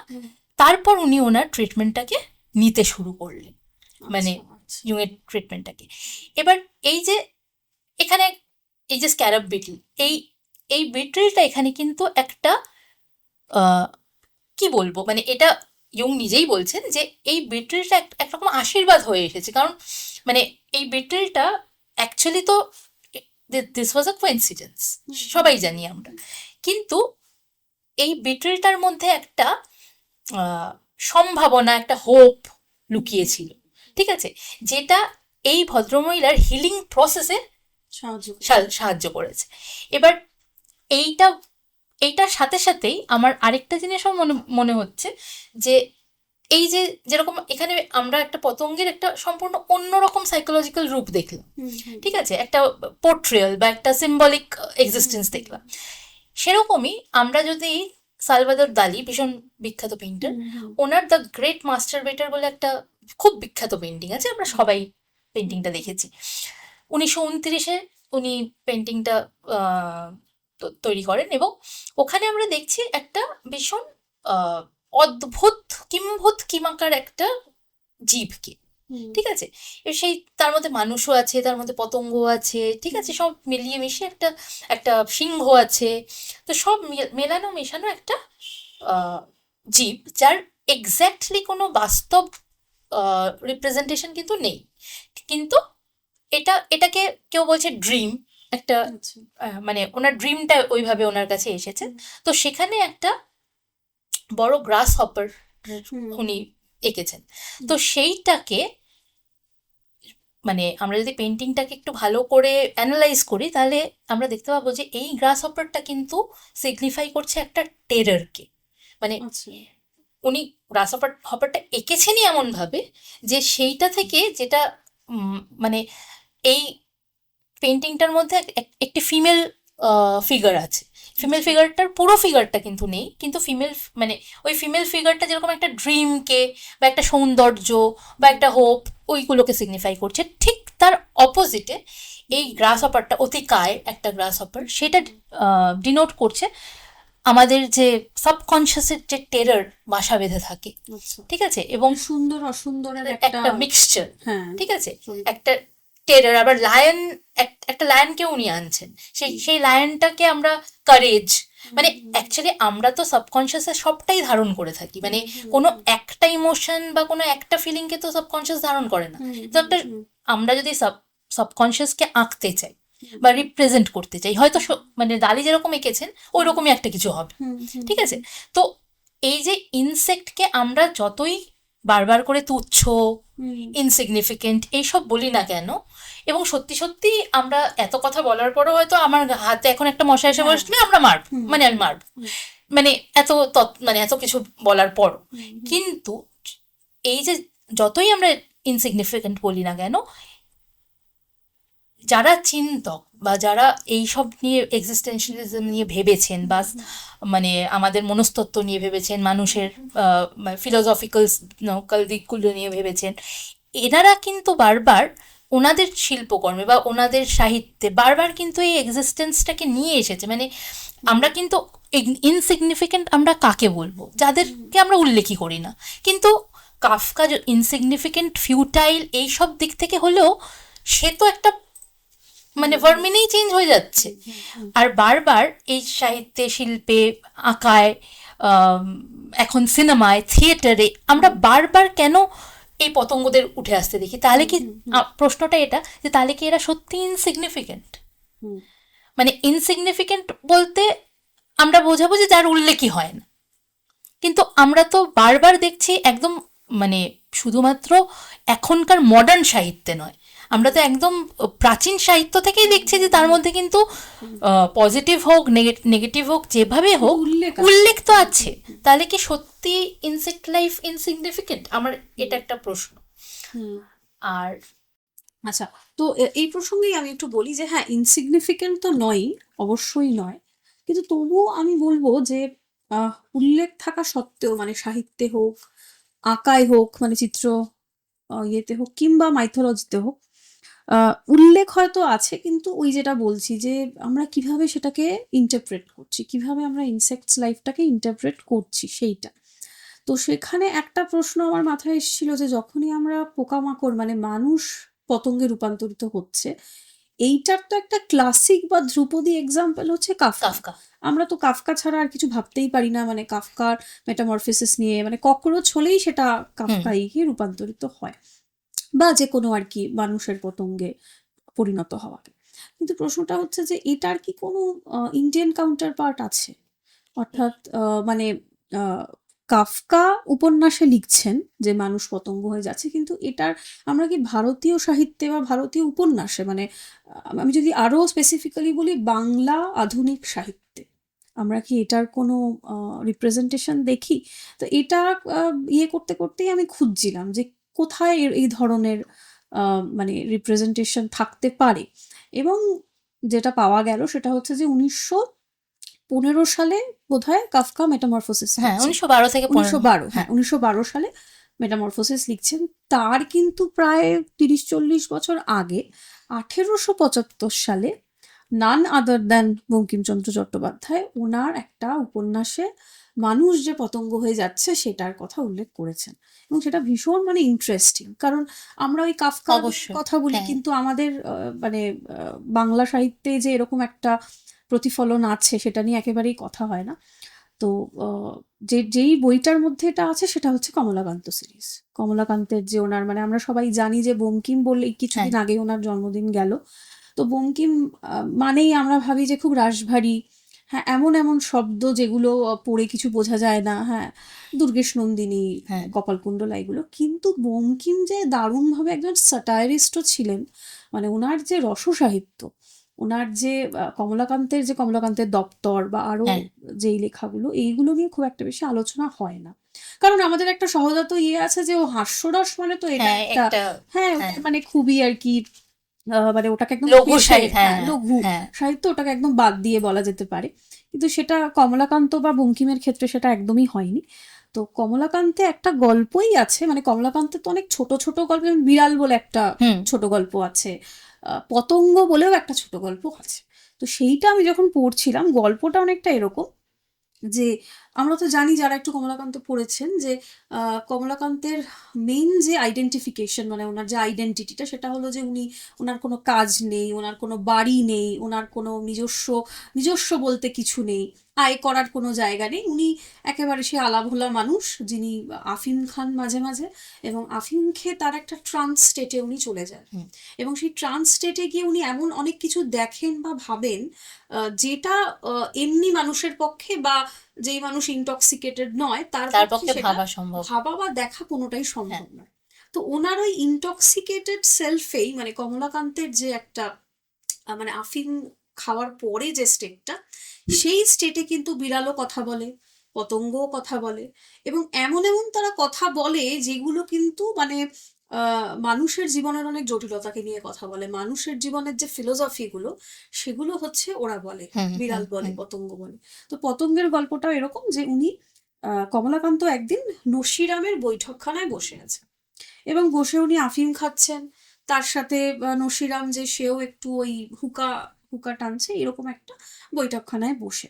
তারপর উনি ওনার ট্রিটমেন্টটাকে নিতে শুরু করলেন, মানে ইউংয়ের ট্রিটমেন্টটাকে। এবার এই যে এখানে এই যে স্ক্যারব বিটল, এই বিটলটা এখানে কিন্তু একটা কি বলবো, মানে এটা ইয়ং নিজেই বলছেন যে এই বিটলটা একরকম আশীর্বাদ হয়ে এসেছে, কারণ মানে এই বিটলটা অ্যাকচুয়ালি তো দিস ওয়াজ আ কোইন্সিডেন্স, সবাই জানি আমরা, কিন্তু এই বিটলটার মধ্যে একটা সম্ভাবনা, একটা হোপ লুকিয়েছিল, ঠিক আছে, যেটা এই ভদ্রমহিলার হিলিং প্রসেসে সাহায্য করেছে। এবার এইটা এইটার সাথে সাথেই আমার আরেকটা জিনিসও মনে হচ্ছে যে এই যে যেরকম এখানে আমরা একটা পতঙ্গের একটা সম্পূর্ণ অন্যরকম সাইকোলজিক্যাল রূপ দেখলাম, ঠিক আছে, একটা পোর্ট্রেয়াল বা একটা সিম্বলিক এক্সিস্টেন্স দেখলাম, সেরকমই আমরা যদি সালভাদর দালি, ভীষণ বিখ্যাত পেইন্টার, ওনার দ্য গ্রেট মাস্টারবেটার বলে একটা খুব বিখ্যাত পেন্টিং আছে, আমরা সবাই পেন্টিংটা দেখেছি। 1929-এ উনি পেন্টিংটা তৈরি করেন এবং ওখানে আমরা দেখছি একটা ভীষণ অদ্ভুত কিম্ভূত কিমাকার একটা জীবকে, ঠিক আছে, সেই তার মধ্যে মানুষও আছে, তার মধ্যে পতঙ্গ আছে, ঠিক আছে, সব মিলিয়ে মিশিয়ে একটা সিংহ আছে, তো সব মেলানো মেশানো একটা জীব, যার এক্স্যাক্টলি কোনো বাস্তব রিপ্রেজেন্টেশন কিন্তু নেই, কিন্তু এটাকে কেউ বলছে ড্রিম, একটা মানে ওনার ড্রিমটা ওইভাবে ওনার কাছে এসেছে। তো সেখানে একটা বড় গ্রাস হপার উনি এঁকেছেন। তো সেইটাকে মানে আমরা যদি পেন্টিংটাকে একটু ভালো করে অ্যানালাইজ করি তাহলে আমরা দেখতে পাবো যে এই গ্রাস হপারটা কিন্তু সিগনিফাই করছে একটা টেররকে, মানে উনি গ্রাস হপারটা এঁকেছেনই এমনভাবে যে সেইটা থেকে যেটা মানে এই পেন্টিংটার মধ্যে একটি ফিমেল ফিগার আছে, ফিমেল ফিগারটার পুরো ফিগারটা কিন্তু নেই, কিন্তু মানে ওই ফিমেল ফিগারটা যেরকম একটা ড্রিমকে বা একটা সৌন্দর্য বা একটা হোপ ওইগুলোকে সিগনিফাই করছে, ঠিক তার অপোজিটে এই গ্রাস হপারটা, অতিকায় একটা গ্রাস হপার, সেটা ডিনোট করছে আমাদের যে সাবকনশিয়াসের যে টেরর বাসা বেঁধে থাকে, ঠিক আছে, এবং সুন্দর অসুন্দরের একটা মিক্সচার, ঠিক আছে, একটা টেরর। আবার একটা লায়নকে উনি আনছেন, সেই লায়নটাকে আমরা কারেজ, মানে অ্যাকচুয়ালি আমরা তো সাবকনশিয়াসে সবটাই ধারণ করে থাকি, মানে কোনো একটা ইমোশন বা কোনো একটা ফিলিংকে তো সাবকনশিয়াস ধারণ করে না। তো একটা আমরা যদি সাবকনশিয়াসকে আঁকতে চাই বা রিপ্রেজেন্ট করতে চাই, হয়তো মানে দালি যেরকম এঁকেছেন ওই রকমই একটা কিছু হবে, ঠিক আছে। তো এই যে ইনসেক্টকে আমরা যতই বারবার করে তুচ্ছ, ইনসিগনিফিকেন্ট এইসব বলি না কেন, এবং সত্যি সত্যি আমরা এত কথা বলার পরও হয়তো আমার হাতে এখন একটা মশা এসে বসলে আমরা মারব, মানে আমি মারব, মানে এত কিছু বলার পর, কিন্তু এই যে যতই আমরা ইনসিগনিফিকেন্ট বলি না কেন, যারা চিন্তক বা যারা এইসব নিয়ে এক্সিস্টেন্সিয়ালিজম নিয়ে ভেবেছেন বা মানে আমাদের মনস্তত্ত্ব নিয়ে ভেবেছেন, মানুষের ফিলোসফিক্যাল দিকগুলো নিয়ে ভেবেছেন, এনারা কিন্তু বারবার ওনাদের শিল্পকর্মে বা ওনাদের সাহিত্যে বারবার কিন্তু এই এক্সিস্টেন্সটাকে নিয়ে এসেছে। মানে আমরা কিন্তু ইনসিগনিফিকেন্ট আমরা কাকে বলবো? যাদেরকে আমরা উল্লেখই করি না। কিন্তু কাফকা ইনসিগনিফিকেন্ট, ফিউটাইল এইসব দিক থেকে হলেও সে তো একটা মানে ভার্মিনেই চেঞ্জ হয়ে যাচ্ছে। আর বারবার এই সাহিত্যে, শিল্পে, আঁকায়, এখন সিনেমায়, থিয়েটারে আমরা বারবার কেন এই পতঙ্গদের উঠে আসতে দেখি? তাহলে কি প্রশ্নটা এটা যে তাহলে কি এরা সত্যি ইনসিগনিফিকেন্ট? মানে ইনসিগনিফিকেন্ট বলতে আমরা বোঝাবো যে যার উল্লেখই হয় না। কিন্তু আমরা তো বারবার দেখছি একদম মানে শুধুমাত্র এখনকার মডার্ন সাহিত্যে নয়, আমরা তো একদম প্রাচীন সাহিত্য থেকেই দেখছি যে তার মধ্যে কিন্তু পজিটিভ হোক নেগেটিভ হোক যেভাবে হোক উল্লেখ তো আছে। তাহলে কি সত্যি ইনসেক্ট লাইফ ইনসিগনিফিকেন্ট? আমার এটা একটা প্রশ্ন। আর আচ্ছা, তো এই প্রসঙ্গেই আমি একটু বলি যে হ্যাঁ, ইনসিগনিফিকেন্ট তো নয়, অবশ্যই নয়, কিন্তু তবুও আমি বলবো যে উল্লেখ থাকা সত্ত্বেও, মানে সাহিত্যে হোক, আঁকায় হোক, মানে চিত্র ইয়েতে হোক, কিংবা মাইথোলজিতে হোক, উল্লেখ হয়তো আছে, কিন্তু ওই যেটা বলছি যে আমরা কিভাবে সেটাকে ইন্টারপ্রেট করছি, কিভাবে আমরা ইনসেক্টস লাইফটাকে ইন্টারপ্রেট করছি, সেইটা। তো সেখানে একটা প্রশ্ন আমার মাথায় এসেছিল যে যখনই আমরা পোকামাকড় মানে মানুষ পতঙ্গে রূপান্তরিত হচ্ছে, এইটার তো একটা ক্লাসিক বা ধ্রুপদী এক্সাম্পল হচ্ছে কাফকা। কাফকা। আমরা তো কাফকা ছাড়া আর কিছু ভাবতেই পারি না, মানে কাফকার মেটামরফিসিস নিয়ে, মানে ককরোচ হলেই সেটা কাফকাই গিয়ে রূপান্তরিত হয়, বা যে কোনো আর কি মানুষের পতঙ্গে পরিণত হওয়াকে। কিন্তু প্রশ্নটা হচ্ছে যে এটার কি কোনো ইন্ডিয়ান কাউন্টার পার্ট আছে? অর্থাৎ মানে কাফকা উপন্যাসে লিখছেন যে মানুষ পতঙ্গ হয়ে যাচ্ছে, কিন্তু এটার আমরা কি ভারতীয় সাহিত্যে বা ভারতীয় উপন্যাসে, মানে আমি যদি আরো স্পেসিফিক্যালি বলি বাংলা আধুনিক সাহিত্যে, আমরা কি এটার কোনো রিপ্রেজেন্টেশন দেখি? তো এটা ইয়ে করতে করতেই আমি খুঁজছিলাম যে কোথায় এই ধরনের মানে রিপ্রেজেন্টেশন থাকতে পারে, এবং যেটা পাওয়া গেল সেটা হচ্ছে যে 1915 সালে বোধহয় কাফকা মেটামরফোসিস হ্যাঁ, লিখছেন। 1912 থেকে 1912, হ্যাঁ। হ্যাঁ 1912 সালে মেটামরফোসিস লিখছেন। তার কিন্তু প্রায় 30-40 বছর আগে 1875 সালে নান আদার দ্যান বঙ্কিমচন্দ্র চট্টোপাধ্যায় ওনার একটা উপন্যাসে মানুষ যে পতঙ্গ হয়ে যাচ্ছে সেটার কথা উল্লেখ করেছেন, এবং সেটা ভীষণ মানে ইন্টারেস্টিং। কারণ আমরা ওই কাফকা অবশ্যই। কথা বলি, হ্যাঁ। কিন্তু আমাদের মানে বাংলা সাহিত্যে যে এরকম একটা প্রতিফলন আছে সেটা নিয়ে একেবারেই কথা হয় না। তো যেই বইটার মধ্যে এটা আছে সেটা হচ্ছে কমলাকান্ত সিরিজ। কমলাকান্তের যে ওনার, মানে আমরা সবাই জানি যে বঙ্কিম বললেই কিছুদিন আগে ওনার জন্মদিন গেল, তো বঙ্কিম মানেই আমরা ভাবি যে খুব রাশভারী, হ্যাঁ এমন এমন শব্দ যেগুলো পড়ে কিছু বোঝা যায় না, হ্যাঁ দুর্গেশ নন্দিনী, হ্যাঁ। কপালকুণ্ডলা, এগুলো। কিন্তু বঙ্কিম যে দারুণভাবে একজন স্যাটায়ারিস্টও ছিলেন, মানে ওনার যে রস সাহিত্য, ওনার যে কমলাকান্তের দপ্তর বা আরো হ্যাঁ। যেই লেখাগুলো, এইগুলো নিয়ে খুব একটা বেশি আলোচনা হয় না, কারণ আমাদের একটা সহজাত ইয়ে আছে যে ও হাস্যরস মানে তো এটা হ্যাঁ, একটা, একটা হ্যাঁ হ্যাঁ মানে খুবই আর কি মানে ওটাকে একদম লঘু পেশে, সাহিত্য। হ্যাঁ হ্যাঁ। লঘু হ্যাঁ। সাহিত্য, ওটাকে একদম বাদ দিয়ে বলা যেতে পারে। কিন্তু সেটা কমলাকান্ত বা বঙ্কিমের ক্ষেত্রে সেটা একদমই হয়নি। তো কমলাকান্তে একটা গল্পই আছে, মানে কমলাকান্তে তো অনেক ছোট ছোট গল্প, যেমন বিড়াল বলে একটা হুম। ছোট গল্প আছে, পতঙ্গ বলেও একটা ছোট গল্প আছে। তো সেইটা আমি যখন পড়ছিলাম, গল্পটা অনেকটা এরকম যে আমরা তো জানি যারা একটু কমলাকান্ত পড়েছেন যে কমলাকান্তের মেইন যে আইডেন্টিফিকেশন, মানে ওনার যে আইডেন্টিটিটা, সেটা হলো যে ওনার কোনো কাজ নেই, ওনার কোনো বাড়ি নেই, ওনার কোনো নিজস্ব বলতে কিছু নেই, আয় করার কোনো জায়গা নেই, উনি একেবারে সে আলাভোলা মানুষ যিনি আফিম খান মাঝে মাঝে, এবং আফিম খেয়ে তার একটা ট্রান্স স্টেটে উনি চলে যান, এবং সেই ট্রান্স স্টেটে গিয়ে উনি এমন অনেক কিছু দেখেন বা ভাবেন যেটা এমনি মানুষের পক্ষে বা যেই মানুষ ইনটক্সিকেটেড নয় তার পক্ষে সেটা ভাবা বা দেখা কোনোটাই সম্ভব নয়। তো ওনার ওই ইনটক্সিকেটেড সেলফেই, মানে কমলাকান্তের যে একটা মানে আফিম খাওয়ার পরে যে স্টেটটা, সেই স্টেটে কিন্তু বিড়ালও কথা বলে, পতঙ্গও কথা বলে, এবং এমন এমন তারা কথা বলে যেগুলো কিন্তু মানে মানুষের জীবনের অনেক জটিলতাকে নিয়ে কথা বলে, মানুষের জীবনের যে ফিলোসফি গুলো সেগুলো হচ্ছে ওরা বলে, হুম বিড়াল হুম বলে, হুম পতঙ্গ বলে। তো পতঙ্গের গল্পটা এরকম যে উনি কমলাকান্ত একদিন নসিরামের বৈঠকখানায় বসে আছে এবং বসে উনি আফিম খাচ্ছেন, তার সাথে নসিরাম যে সেও একটু ওই হুকা হুকা টানছে, এরকম একটা বৈঠকখানায় বসে।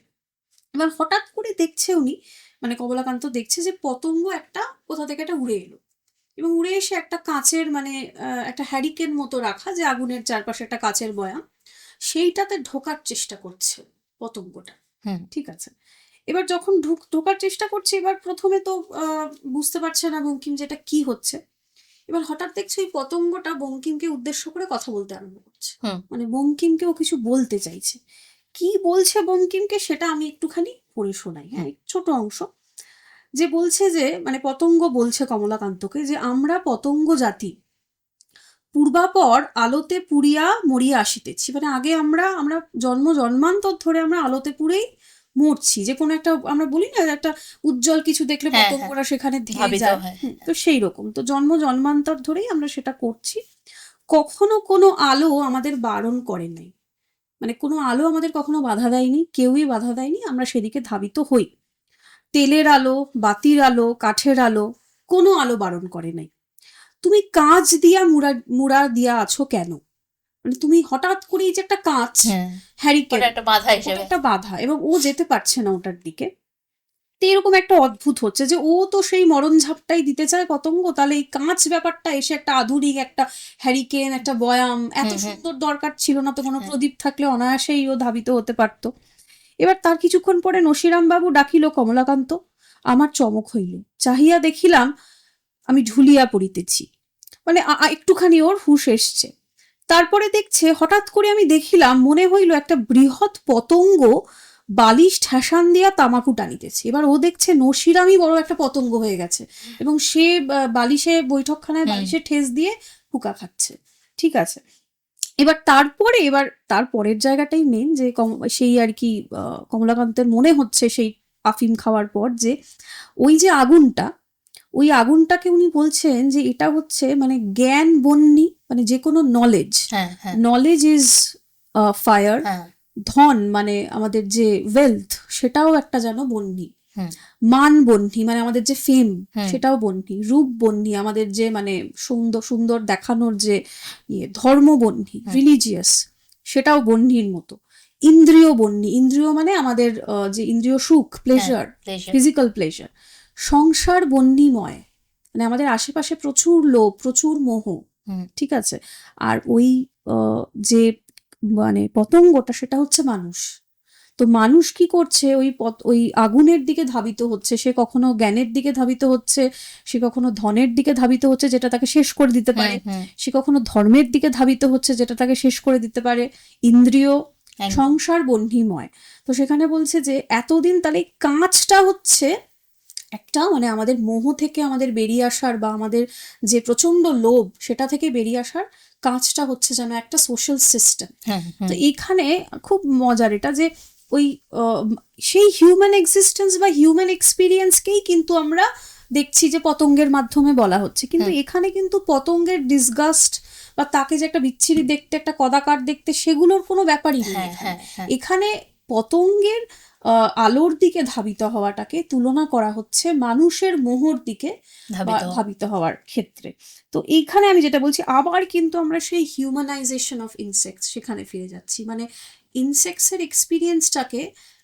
এবার হঠাৎ করে দেখছে উনি, মানে কমলাকান্ত দেখছে যে পতঙ্গ একটা কোথা থেকে একটা উড়ে এলো এবং উড়ে এসে একটা কাঁচের মানে একটা হ্যারিকেন মতো রাখা, যে আগুনের চারপাশে একটা কাঁচের বয়াম, সেইটাতে ঢোকার চেষ্টা করছে পতঙ্গটা। হুম ঠিক আছে। এবার যখন ঢোকার চেষ্টা করছে, এবার প্রথমে তো বুঝতে পারছে না বঙ্কিম যেটা কি হচ্ছে। এবার হঠাৎ দেখছি ওই পতঙ্গটা বঙ্কিমকে উদ্দেশ্য করে কথা বলতে আরম্ভ করছে, হুম মানে বঙ্কিমকে ও কিছু বলতে চাইছে। কি বলছে বঙ্কিমকে সেটা আমি একটুখানি পড়ে শোনাই, হ্যাঁ, ছোট অংশ। যে বলছে যে মানে পতঙ্গ বলছে কমলাকান্তকে যে আমরা পতঙ্গ জাতি পূর্বাপর আলোতে পুড়িয়া মরিয়া আসিতেছি, মানে আগে আমরা আমরা জন্মান্তর ধরে আমরা আলোতে পুড়েই মরছি। যে কোনো একটা আমরা বলি না একটা উজ্জ্বল কিছু দেখলে হ্যাঁ হ্যাঁ পতঙ্গরা সেখানে ধেয়ে ধাবিত যায়, হয়। তো সেই রকম তো জন্মান্তর ধরেই আমরা সেটা করছি। কখনো কোনো আলো আমাদের বারণ করে নাই, মানে কোনো আলো আমাদের কখনো বাধা দেয়নি, কেউই বাধা দেয়নি, আমরা সেদিকে ধাবিত হই। তেলের আলো, বাতির আলো, কাঠের আলো, কোনো আলো বারণ করে নাই। তুমি কাঁচ দিয়া মুড়া মুড়া দিয়া আছো কেন? মানে তুমি হঠাৎ করে এই যে একটা কাঁচ হ্যাঁ হ্যারিকেন, ওটা একটা বাধা ওটা হিসেবে। একটা বাধা এবং ও যেতে পারছে না ওটার দিকে। তো এরকম একটা অদ্ভুত হচ্ছে যে ও তো সেই মরণ ঝাপটাই দিতে চায় পতঙ্গ, তাহলে এই কাঁচ ব্যাপারটা এসে একটা আধুনিক একটা হ্যারিকেন, একটা বয়াম, এত হুম হুম সুন্দর দরকার ছিল না তো, কোনো হ্যাঁ প্রদীপ থাকলে অনায়াসেই ও ধাবিত হতে পারতো। এবার তার কিছুক্ষণ পরে নসিরাম বাবু ডাকিল কমলাকান্ত। আমার চমক হইল, চাহিয়া দেখিলাম আমি ঢুলিয়া পড়িতেছি, মানে একটুখানি ওর হুঁশ এসছে। তারপরে দেখছে হঠাৎ করে আমি দেখিলাম, মনে হইল একটা বৃহৎ পতঙ্গ বালিশ ঠেসান দিয়া তামাকু টানিতেছে। এবার ও দেখছে নসিরামই বড় একটা পতঙ্গ হয়ে গেছে এবং সে বালিশে বৈঠকখানায় হুম বালিশে ঠেস দিয়ে হুকা খাচ্ছে। ঠিক আছে। এবার তার পরের জায়গাটাই মেন, যে সেই আর কি কমলাকান্তের মনে হচ্ছে সেই আফিম খাওয়ার পর যে ওই যে আগুনটা, ওই আগুনটাকে উনি বলছেন যে এটা হচ্ছে মানে জ্ঞান বন্যী, মানে যে কোনো নলেজ, হ্যাঁ হ্যাঁ নলেজ ইজ ফায়ার। হ্যাঁ ধন মানে আমাদের যে ওয়েলথ, সেটাও একটা যেন বন্যী। হুম মান বন্যী মানে আমাদের যে ফেম, হুম সেটাও বন্যী। রূপ বন্যী আমাদের যে মানে সুন্দর সুন্দর দেখানোর যে ইয়ে, ধর্ম বন্যী, হুম রিলিজিয়াস, সেটাও বন্যীর মতো। ইন্দ্রিয় বন্যী, ইন্দ্রিয় মানে আমাদের যে ইন্দ্রিয় সুখ, হ্যাঁ প্লেজার, প্লেজার। Physical pleasure. সংসার বন্যীময়, মানে আমাদের আশেপাশে প্রচুর লোভ, প্রচুর মোহ। হুম ঠিক আছে। আর ওই যে মানে পতঙ্গটা, সেটা হচ্ছে মানুষ। তো মানুষ কি করছে, ওই আগুনের দিকে ধাবিত হচ্ছে, সে কখনো জ্ঞানের দিকে ধাবিত হচ্ছে, সে কখনো ধনের দিকে ধাবিত হচ্ছে যেটা তাকে শেষ করে দিতে হুম পারে, হুম সে কখনো ধর্মের দিকে ধাবিত হচ্ছে যেটা তাকে শেষ করে দিতে পারে। ইন্দ্রিয়, একদম। সংসার বহ্নিময়। তো সেখানে বলছে যে এতদিন তাহলে এই কাঁচটা হচ্ছে একটা মানে আমাদের মোহ থেকে আমাদের বেরিয়ে আসার, বা আমাদের যে প্রচন্ড লোভ সেটা থেকে বেরিয়ে আসার কাজটা হচ্ছে যেন একটা সোশ্যাল সিস্টেম। হুম তো হুম এখানে খুব মজার এটা যে ওই আহ, সেই হিউম্যান এক্সিস্টেন্স বা হিউম্যান এক্সপিরিয়েন্সকেই কিন্তু আমরা দেখছি যে পতঙ্গের মাধ্যমে বলা হচ্ছে, কিন্তু হুম এখানে কিন্তু পতঙ্গের ডিসগাস্ট বা তাকে যে একটা বিচ্ছিরি দেখতে, একটা কদাকার দেখতে, সেগুলোর কোনো ব্যাপারই নেই হ্যাঁ এখানে। হ্যাঁ হ্যাঁ এখানে পতঙ্গের আলোর দিকে ধাবিত হওয়াটাকে তুলনা করা হচ্ছে মানুষের মোহর দিকে বা ধাবিত। ধাবিত হওয়ার ক্ষেত্রে। তো এইখানে আমি যেটা বলছি, আবার কিন্তু আমরা সেই হিউম্যানাইজেশন অফ ইনসেক্টস সেখানে ফিরে যাচ্ছি, মানে ইনসেক্টসের এক্সপিরিয়েন্সটাকে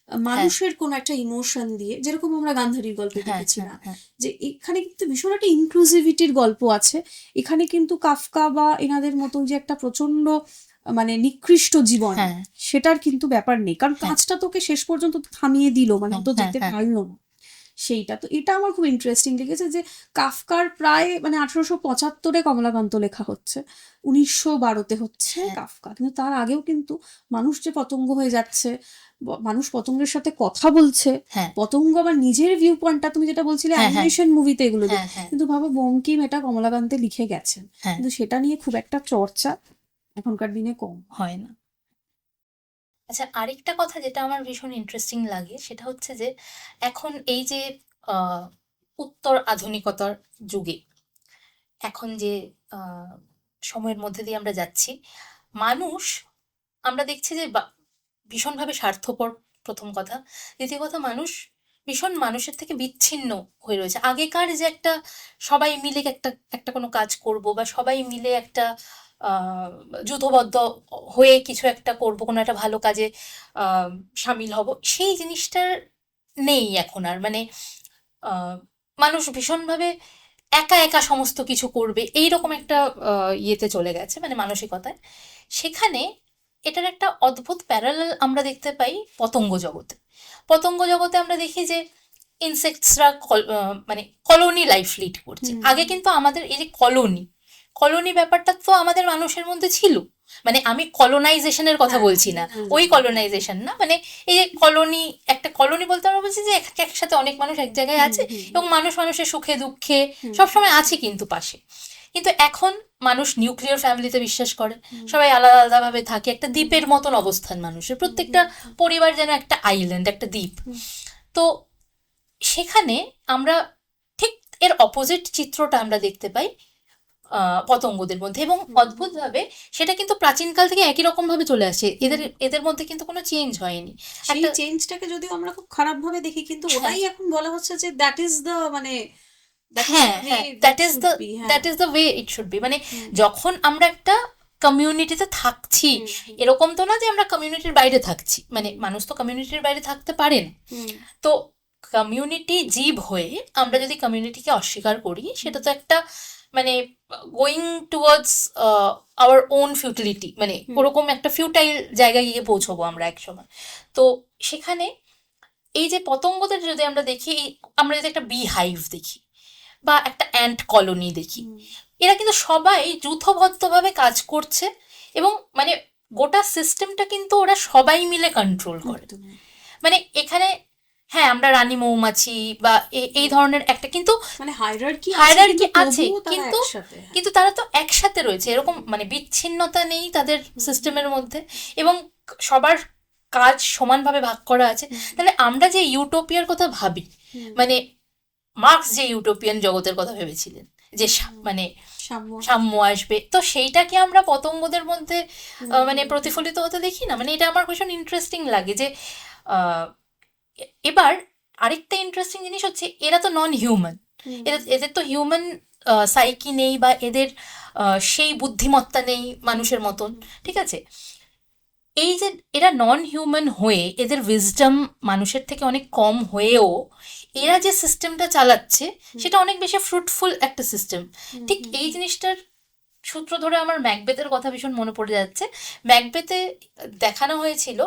হ্যাঁ মানুষের কোনো একটা ইমোশন দিয়ে, যেরকম আমরা গান্ধারীর গল্পে হ্যাঁ হ্যাঁ দেখেছিলাম, হ্যাঁ যে এখানে কিন্তু ভীষণ একটা ইনক্লুসিভিটির গল্প আছে। এখানে কিন্তু কাফকা বা এনাদের মতো যে একটা প্রচন্ড মানে নিকৃষ্ট জীবন, হ্যাঁ সেটার কিন্তু ব্যাপার নেই, কারণ হ্যাঁ কাজটা তোকে শেষ পর্যন্ত থামিয়ে দিল, মানে ও হ্যাঁ তো হ্যাঁ যেতে হ্যাঁ পারলো না। সেইটা তো, এটা আমার খুব ইন্টারেস্টিং লেগেছে যে কাফকার প্রায় মানে 1875-এ কমলাকান্ত লেখা হচ্ছে, 1912-তে হচ্ছে হ্যাঁ কাফকা, কিন্তু তার আগেও কিন্তু মানুষ যে পতঙ্গ হয়ে যাচ্ছে, মানুষ পতঙ্গের সাথে কথা বলছে, হ্যাঁ পতঙ্গ আবার নিজের ভিউ পয়েন্টটা, তুমি যেটা বলছিলে হ্যাঁ হ্যাঁ অ্যানিমেশন মুভিতে এগুলো দেখ, হ্যাঁ হ্যাঁ কিন্তু ভাবো বঙ্কিম এটা কমলাকান্তে লিখে গেছেন, হ্যাঁ কিন্তু সেটা নিয়ে খুব একটা চর্চা এখনকার দিনে কম। হয় না। আচ্ছা, আরেকটা কথা যেটা আমার ভীষণ ইন্টারেস্টিং লাগে সেটা হচ্ছে যে এখন এই যে আহ, উত্তর আধুনিকতার যুগে এখন যে আহ, সময়ের মধ্যে দিয়ে আমরা যাচ্ছি, মানুষ আমরা দেখছি যে ভীষণভাবে স্বার্থপর, প্রথম কথা। দ্বিতীয় কথা, মানুষ ভীষণ মানুষের থেকে বিচ্ছিন্ন হয়ে রয়েছে। আগেকার যে একটা সবাই মিলে একটা একটা কোনো কাজ করব, বা সবাই মিলে একটা আহ, যূথবদ্ধ হয়ে কিছু একটা করব, কোনো একটা ভালো কাজে আহ, সামিল হব, সেই জিনিসটার নেই এখন আর। মানে আহ, মানুষ ভীষণভাবে একা একা সমস্ত কিছু করবে, এইরকম একটা ইয়েতে চলে গেছে, মানে মানসিকতায়। সেখানে এটার একটা অদ্ভুত প্যারালাল আমরা দেখতে পাই পতঙ্গ জগতে। পতঙ্গ জগতে আমরা দেখি যে ইনসেক্টসরা মানে কলোনি লাইফ লিড করছে। হুম আগে কিন্তু আমাদের এই যে কলোনি কলোনি ব্যাপারটা তো আমাদের মানুষের মধ্যে ছিল। মানে আমি কলোনাইজেশনের কথা হ্যাঁ বলছি না, হুম ওই কলোনাইজেশন না, মানে এই যে কলোনি, একটা কলোনি বলতে আমরা বলছি যে একসাথে অনেক মানুষ এক জায়গায় হুম আছে, হুম এবং মানুষ মানুষের সুখে দুঃখে হুম সবসময় আছে কিন্তু পাশে। কিন্তু এখন মানুষ নিউক্লিয়ার ফ্যামিলিতে বিশ্বাস করে, হুম সবাই আলাদা আলাদাভাবে থাকে, একটা হুম দ্বীপের মতন অবস্থান মানুষের, হুম প্রত্যেকটা হুম পরিবার যেন একটা আইল্যান্ড, একটা দ্বীপ। হুম তো সেখানে আমরা ঠিক এর অপোজিট চিত্রটা আমরা দেখতে পাই পতঙ্গদের মধ্যে, এবং হুম হুম। অদ্ভুতভাবে সেটা কিন্তু প্রাচীনকাল থেকে একই রকম ভাবে চলে আসে, এদের এদের মধ্যে কিন্তু কোনো চেঞ্জ হয়নি। সেই একটা চেঞ্জটাকে যদিও আমরা খুব খারাপ ভাবে দেখি, কিন্তু হ্যাঁ, ওটাই এখন বলা হচ্ছে যে দ্যাট ইজ দ্য মানে দ্যাট ইজ হ্যাঁ, দ্য ওয়ে হ্যাঁ, দ্যাট শুড বি। হ্যাঁ that is the way it should be. মানে হুম যখন আমরা একটা কমিউনিটিতে থাকছি, হুম হুম এরকম তো না যে আমরা কমিউনিটির বাইরে থাকছি, মানে হুম মানুষ তো কমিউনিটির বাইরে থাকতে পারে না। হুম তো কমিউনিটি জীব হয়ে আমরা যদি কমিউনিটিকে অস্বীকার করি, সেটা তো একটা মানে going towards our own futility, মানে হুম ওরকম একটা ফিউটাইল জায়গায় গিয়ে পৌঁছবো আমরা একসময়। তো সেখানে এই যে পতঙ্গদের যদি আমরা দেখি, আমরা যদি একটা বি হাইভ দেখি বা একটা অ্যান্ট কলোনি দেখি, হুম এরা কিন্তু সবাই যূথবদ্ধভাবে কাজ করছে, এবং মানে গোটা সিস্টেমটা কিন্তু ওরা সবাই মিলে কন্ট্রোল করে। একদম। মানে এখানে হ্যাঁ, আমরা রানী মৌমাছি বা এই হুম। ধরনের একটা কিন্তু মানে হায়ারার্কি আছে, হায়ারার্কি কিন্তু আছে, তবুও তারা কিন্তু একসাথে। হ্যাঁ কিন্তু তারা তো একসাথে রয়েছে, এরকম মানে বিচ্ছিন্নতা নেই তাদের হুম সিস্টেমের মধ্যে, এবং সবার কাজ সমানভাবে ভাগ করা আছে। হুম তাহলে আমরা যে ইউটোপিয়ার কথা ভাবি, হুম মানে মার্কস যে ইউটোপিয়ান জগতের কথা ভেবেছিলেন, যে হুম। মানে সাম্য। সাম্য আসবে, তো সেইটাকে আমরা পতঙ্গদের মধ্যে হুম মানে হুম হুম প্রতিফলিত হতে দেখি না। মানে এটা আমার ভীষণ ইন্টারেস্টিং লাগে যে আহ, এবার আরেকটা ইন্টারেস্টিং জিনিস হচ্ছে, এরা তো নন হিউম্যান, হুম এদের এদের তো হিউম্যান সাইকি নেই, বা এদের সেই বুদ্ধিমত্তা নেই মানুষের মতন, ঠিক আছে। এই যে এরা নন হিউম্যান হয়ে, এদের উইজডম মানুষের থেকে অনেক কম হয়েও এরা যে সিস্টেমটা চালাচ্ছে, হুম সেটা অনেক বেশি ফ্রুটফুল একটা সিস্টেম। হুম ঠিক হুম এই জিনিসটার সূত্র ধরে আমার ম্যাকবেথের কথা ভীষণ মনে পড়ে যাচ্ছে। ম্যাকবেথে দেখানো হয়েছিল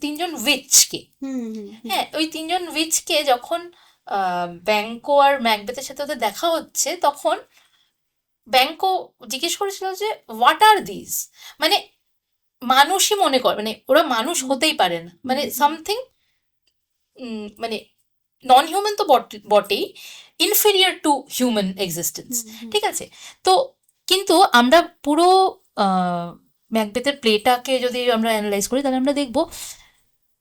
তিনজন উইচকে। হুম হুম হুম হ্যাঁ, ওই তিনজন উইচকে যখন ব্যাংকো আর ম্যাকবেথের সাথে ওদের দেখা হচ্ছে, তখন ব্যাংকো জিজ্ঞেস করেছিল যে হোয়াট আর দিস, মানে মানুষই মনে করে, মানে ওরা মানুষ হুম হতেই পারে না, হুম মানে হুম সামথিং মানে নন হিউম্যান তো বটেই, ইনফেরিয়ার টু হিউম্যান এক্সিস্টেন্স, হুম হুম ঠিক আছে। তো কিন্তু আমরা পুরো ম্যাকবেথের প্লেটাকে যদি আমরা অ্যানালাইজ করি, তাহলে আমরা দেখব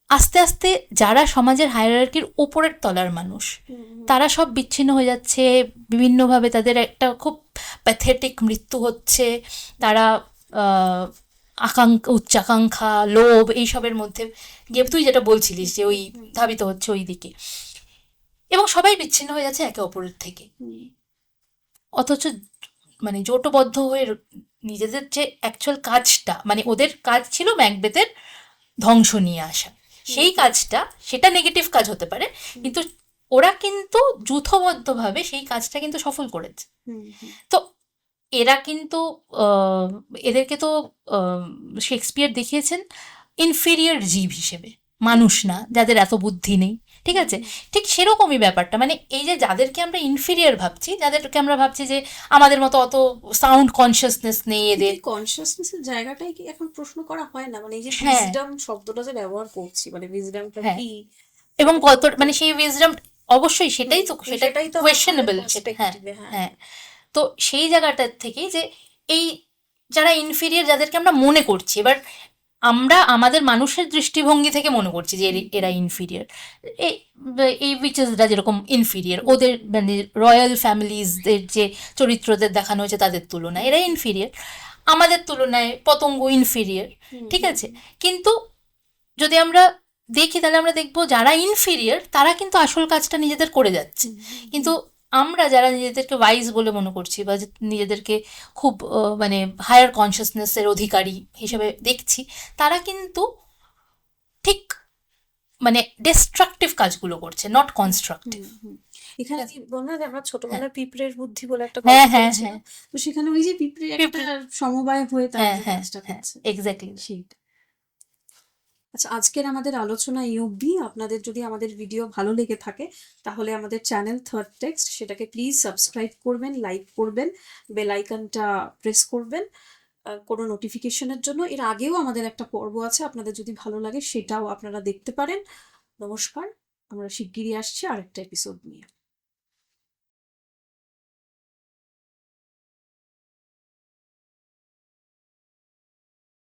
আস্তে আস্তে যারা সমাজের হায়ারার্কির উপরের তলার মানুষ, হুম হুম তারা সব বিচ্ছিন্ন হয়ে যাচ্ছে বিভিন্নভাবে, তাদের একটা খুব প্যাথেটিক মৃত্যু হচ্ছে, তারা আহ, উচ্চাকাঙ্ক্ষা, লোভ, এইসবের মধ্যে গিয়ে তুই যেটা বলছিলিস যে ওই হুম ধাবিত হচ্ছে ওই দিকে, এবং সবাই বিচ্ছিন্ন হয়ে যাচ্ছে একে অপরের থেকে। হুম অথচ মানে জোটবদ্ধ হয়ে নিজেদের যে অ্যাকচুয়াল কাজটা, মানে ওদের কাজ ছিল ম্যাকবেথের ধ্বংস নিয়ে আসা, হুম সেই কাজটা, সেটা নেগেটিভ কাজ হতে পারে, হুম কিন্তু ওরা কিন্তু যূথবদ্ধভাবে সেই কাজটা কিন্তু সফল করেছে। হুম হুম তো এরা কিন্তু আহ, এদেরকে তো আহ, শেক্সপিয়ার দেখিয়েছেন ইনফেরিয়ার জীব হিসেবে, মানুষ না, যাদের এত বুদ্ধি নেই, ঠিক হুম আছে। হুম। ঠিক সেরকমই ব্যাপারটা, মানে এই যে যাদেরকে আমরা ইনফেরিয়ার ভাবছি, যাদেরকে আমরা ভাবছি যে আমাদের মতো অত সাউন্ড কনসিয়াসনেস নেই কিন্তু এদের। এই কনসিয়াসনেসের জায়গাটাই কি এখন প্রশ্ন করা হয় না? মানে এই যে হ্যাঁ, উইজডম শব্দটা যে ব্যবহার করছি, মানে উইজডমটা হ্যাঁ, কি, এবং সেটা কত কিন্তু মানে সেই উইজডম, অবশ্যই সেটাই তো, হুম, সেটা সেটাই তো আমার আমাদের কোয়েশ্চেনেবল, সেটা হ্যাঁ, পার্সপেক্টিভে। হ্যাঁ হ্যাঁ। তো সেই জায়গাটার থেকেই যে এই যারা ইনফেরিয়ার, যাদেরকে আমরা মনে করছি, এবার আমরা আমাদের মানুষের দৃষ্টিভঙ্গি থেকে মনে করছি যে এরা ইনফিরিয়ার। এই এই উইচেসরা যেরকম ইনফিরিয়ার, ওদের মানে রয়্যাল ফ্যামিলিজদের যে চরিত্রদের দেখানো হয়েছে তাদের তুলনায় এরা ইনফিরিয়ার, আমাদের তুলনায় পতঙ্গ ইনফিরিয়ার, ঠিক আছে। কিন্তু যদি আমরা দেখি তাহলে আমরা দেখবো যারা ইনফিরিয়ার তারা কিন্তু আসল কাজটা নিজেদের করে যাচ্ছে, কিন্তু আমরা যারা নিজেদেরকে ওয়াইজ বলে মনে করছি বা নিজেদেরকে খুব মানে হায়ার কনসিয়াসনেসের অধিকারী হিসেবে দেখছি, তারা কিন্তু ঠিক মানে ডিস্ট্রাকটিভ কাজগুলো করছে, নট কনস্ট্রাকটিভ। এখানে যে বললাম যে আমরা ছোটবেলায় পিঁপড়ের বুদ্ধি বলে একটা হ্যাঁ গল্প হ্যাঁ পড়েছিলাম, হ্যাঁ তো সেখানে ওই যে পিঁপড়ে একটা পিঁপড়ে- সমবায় হয়ে তারা হ্যাঁ যে হ্যাঁ কাজটা হ্যাঁ করছে এক্স্যাক্টলি। সেইটা। আচ্ছা, আজকের আমাদের আলোচনা এই অবধি। আপনাদের যদি আমাদের ভিডিও ভালো লেগে থাকে তাহলে আমাদের চ্যানেল থার্ড টেক্সট, সেটাকে প্লিজ সাবস্ক্রাইব করবেন, লাইক করবেন, বেল আইকনটা প্রেস করবেন কোনো নোটিফিকেশনের জন্য। এর আগেও আমাদের একটা পর্ব আছে, আপনাদের যদি ভালো লাগে সেটাও আপনারা দেখতে পারেন। নমস্কার, আমরা শিগগিরই আসছি আরেকটা এপিসোড নিয়ে।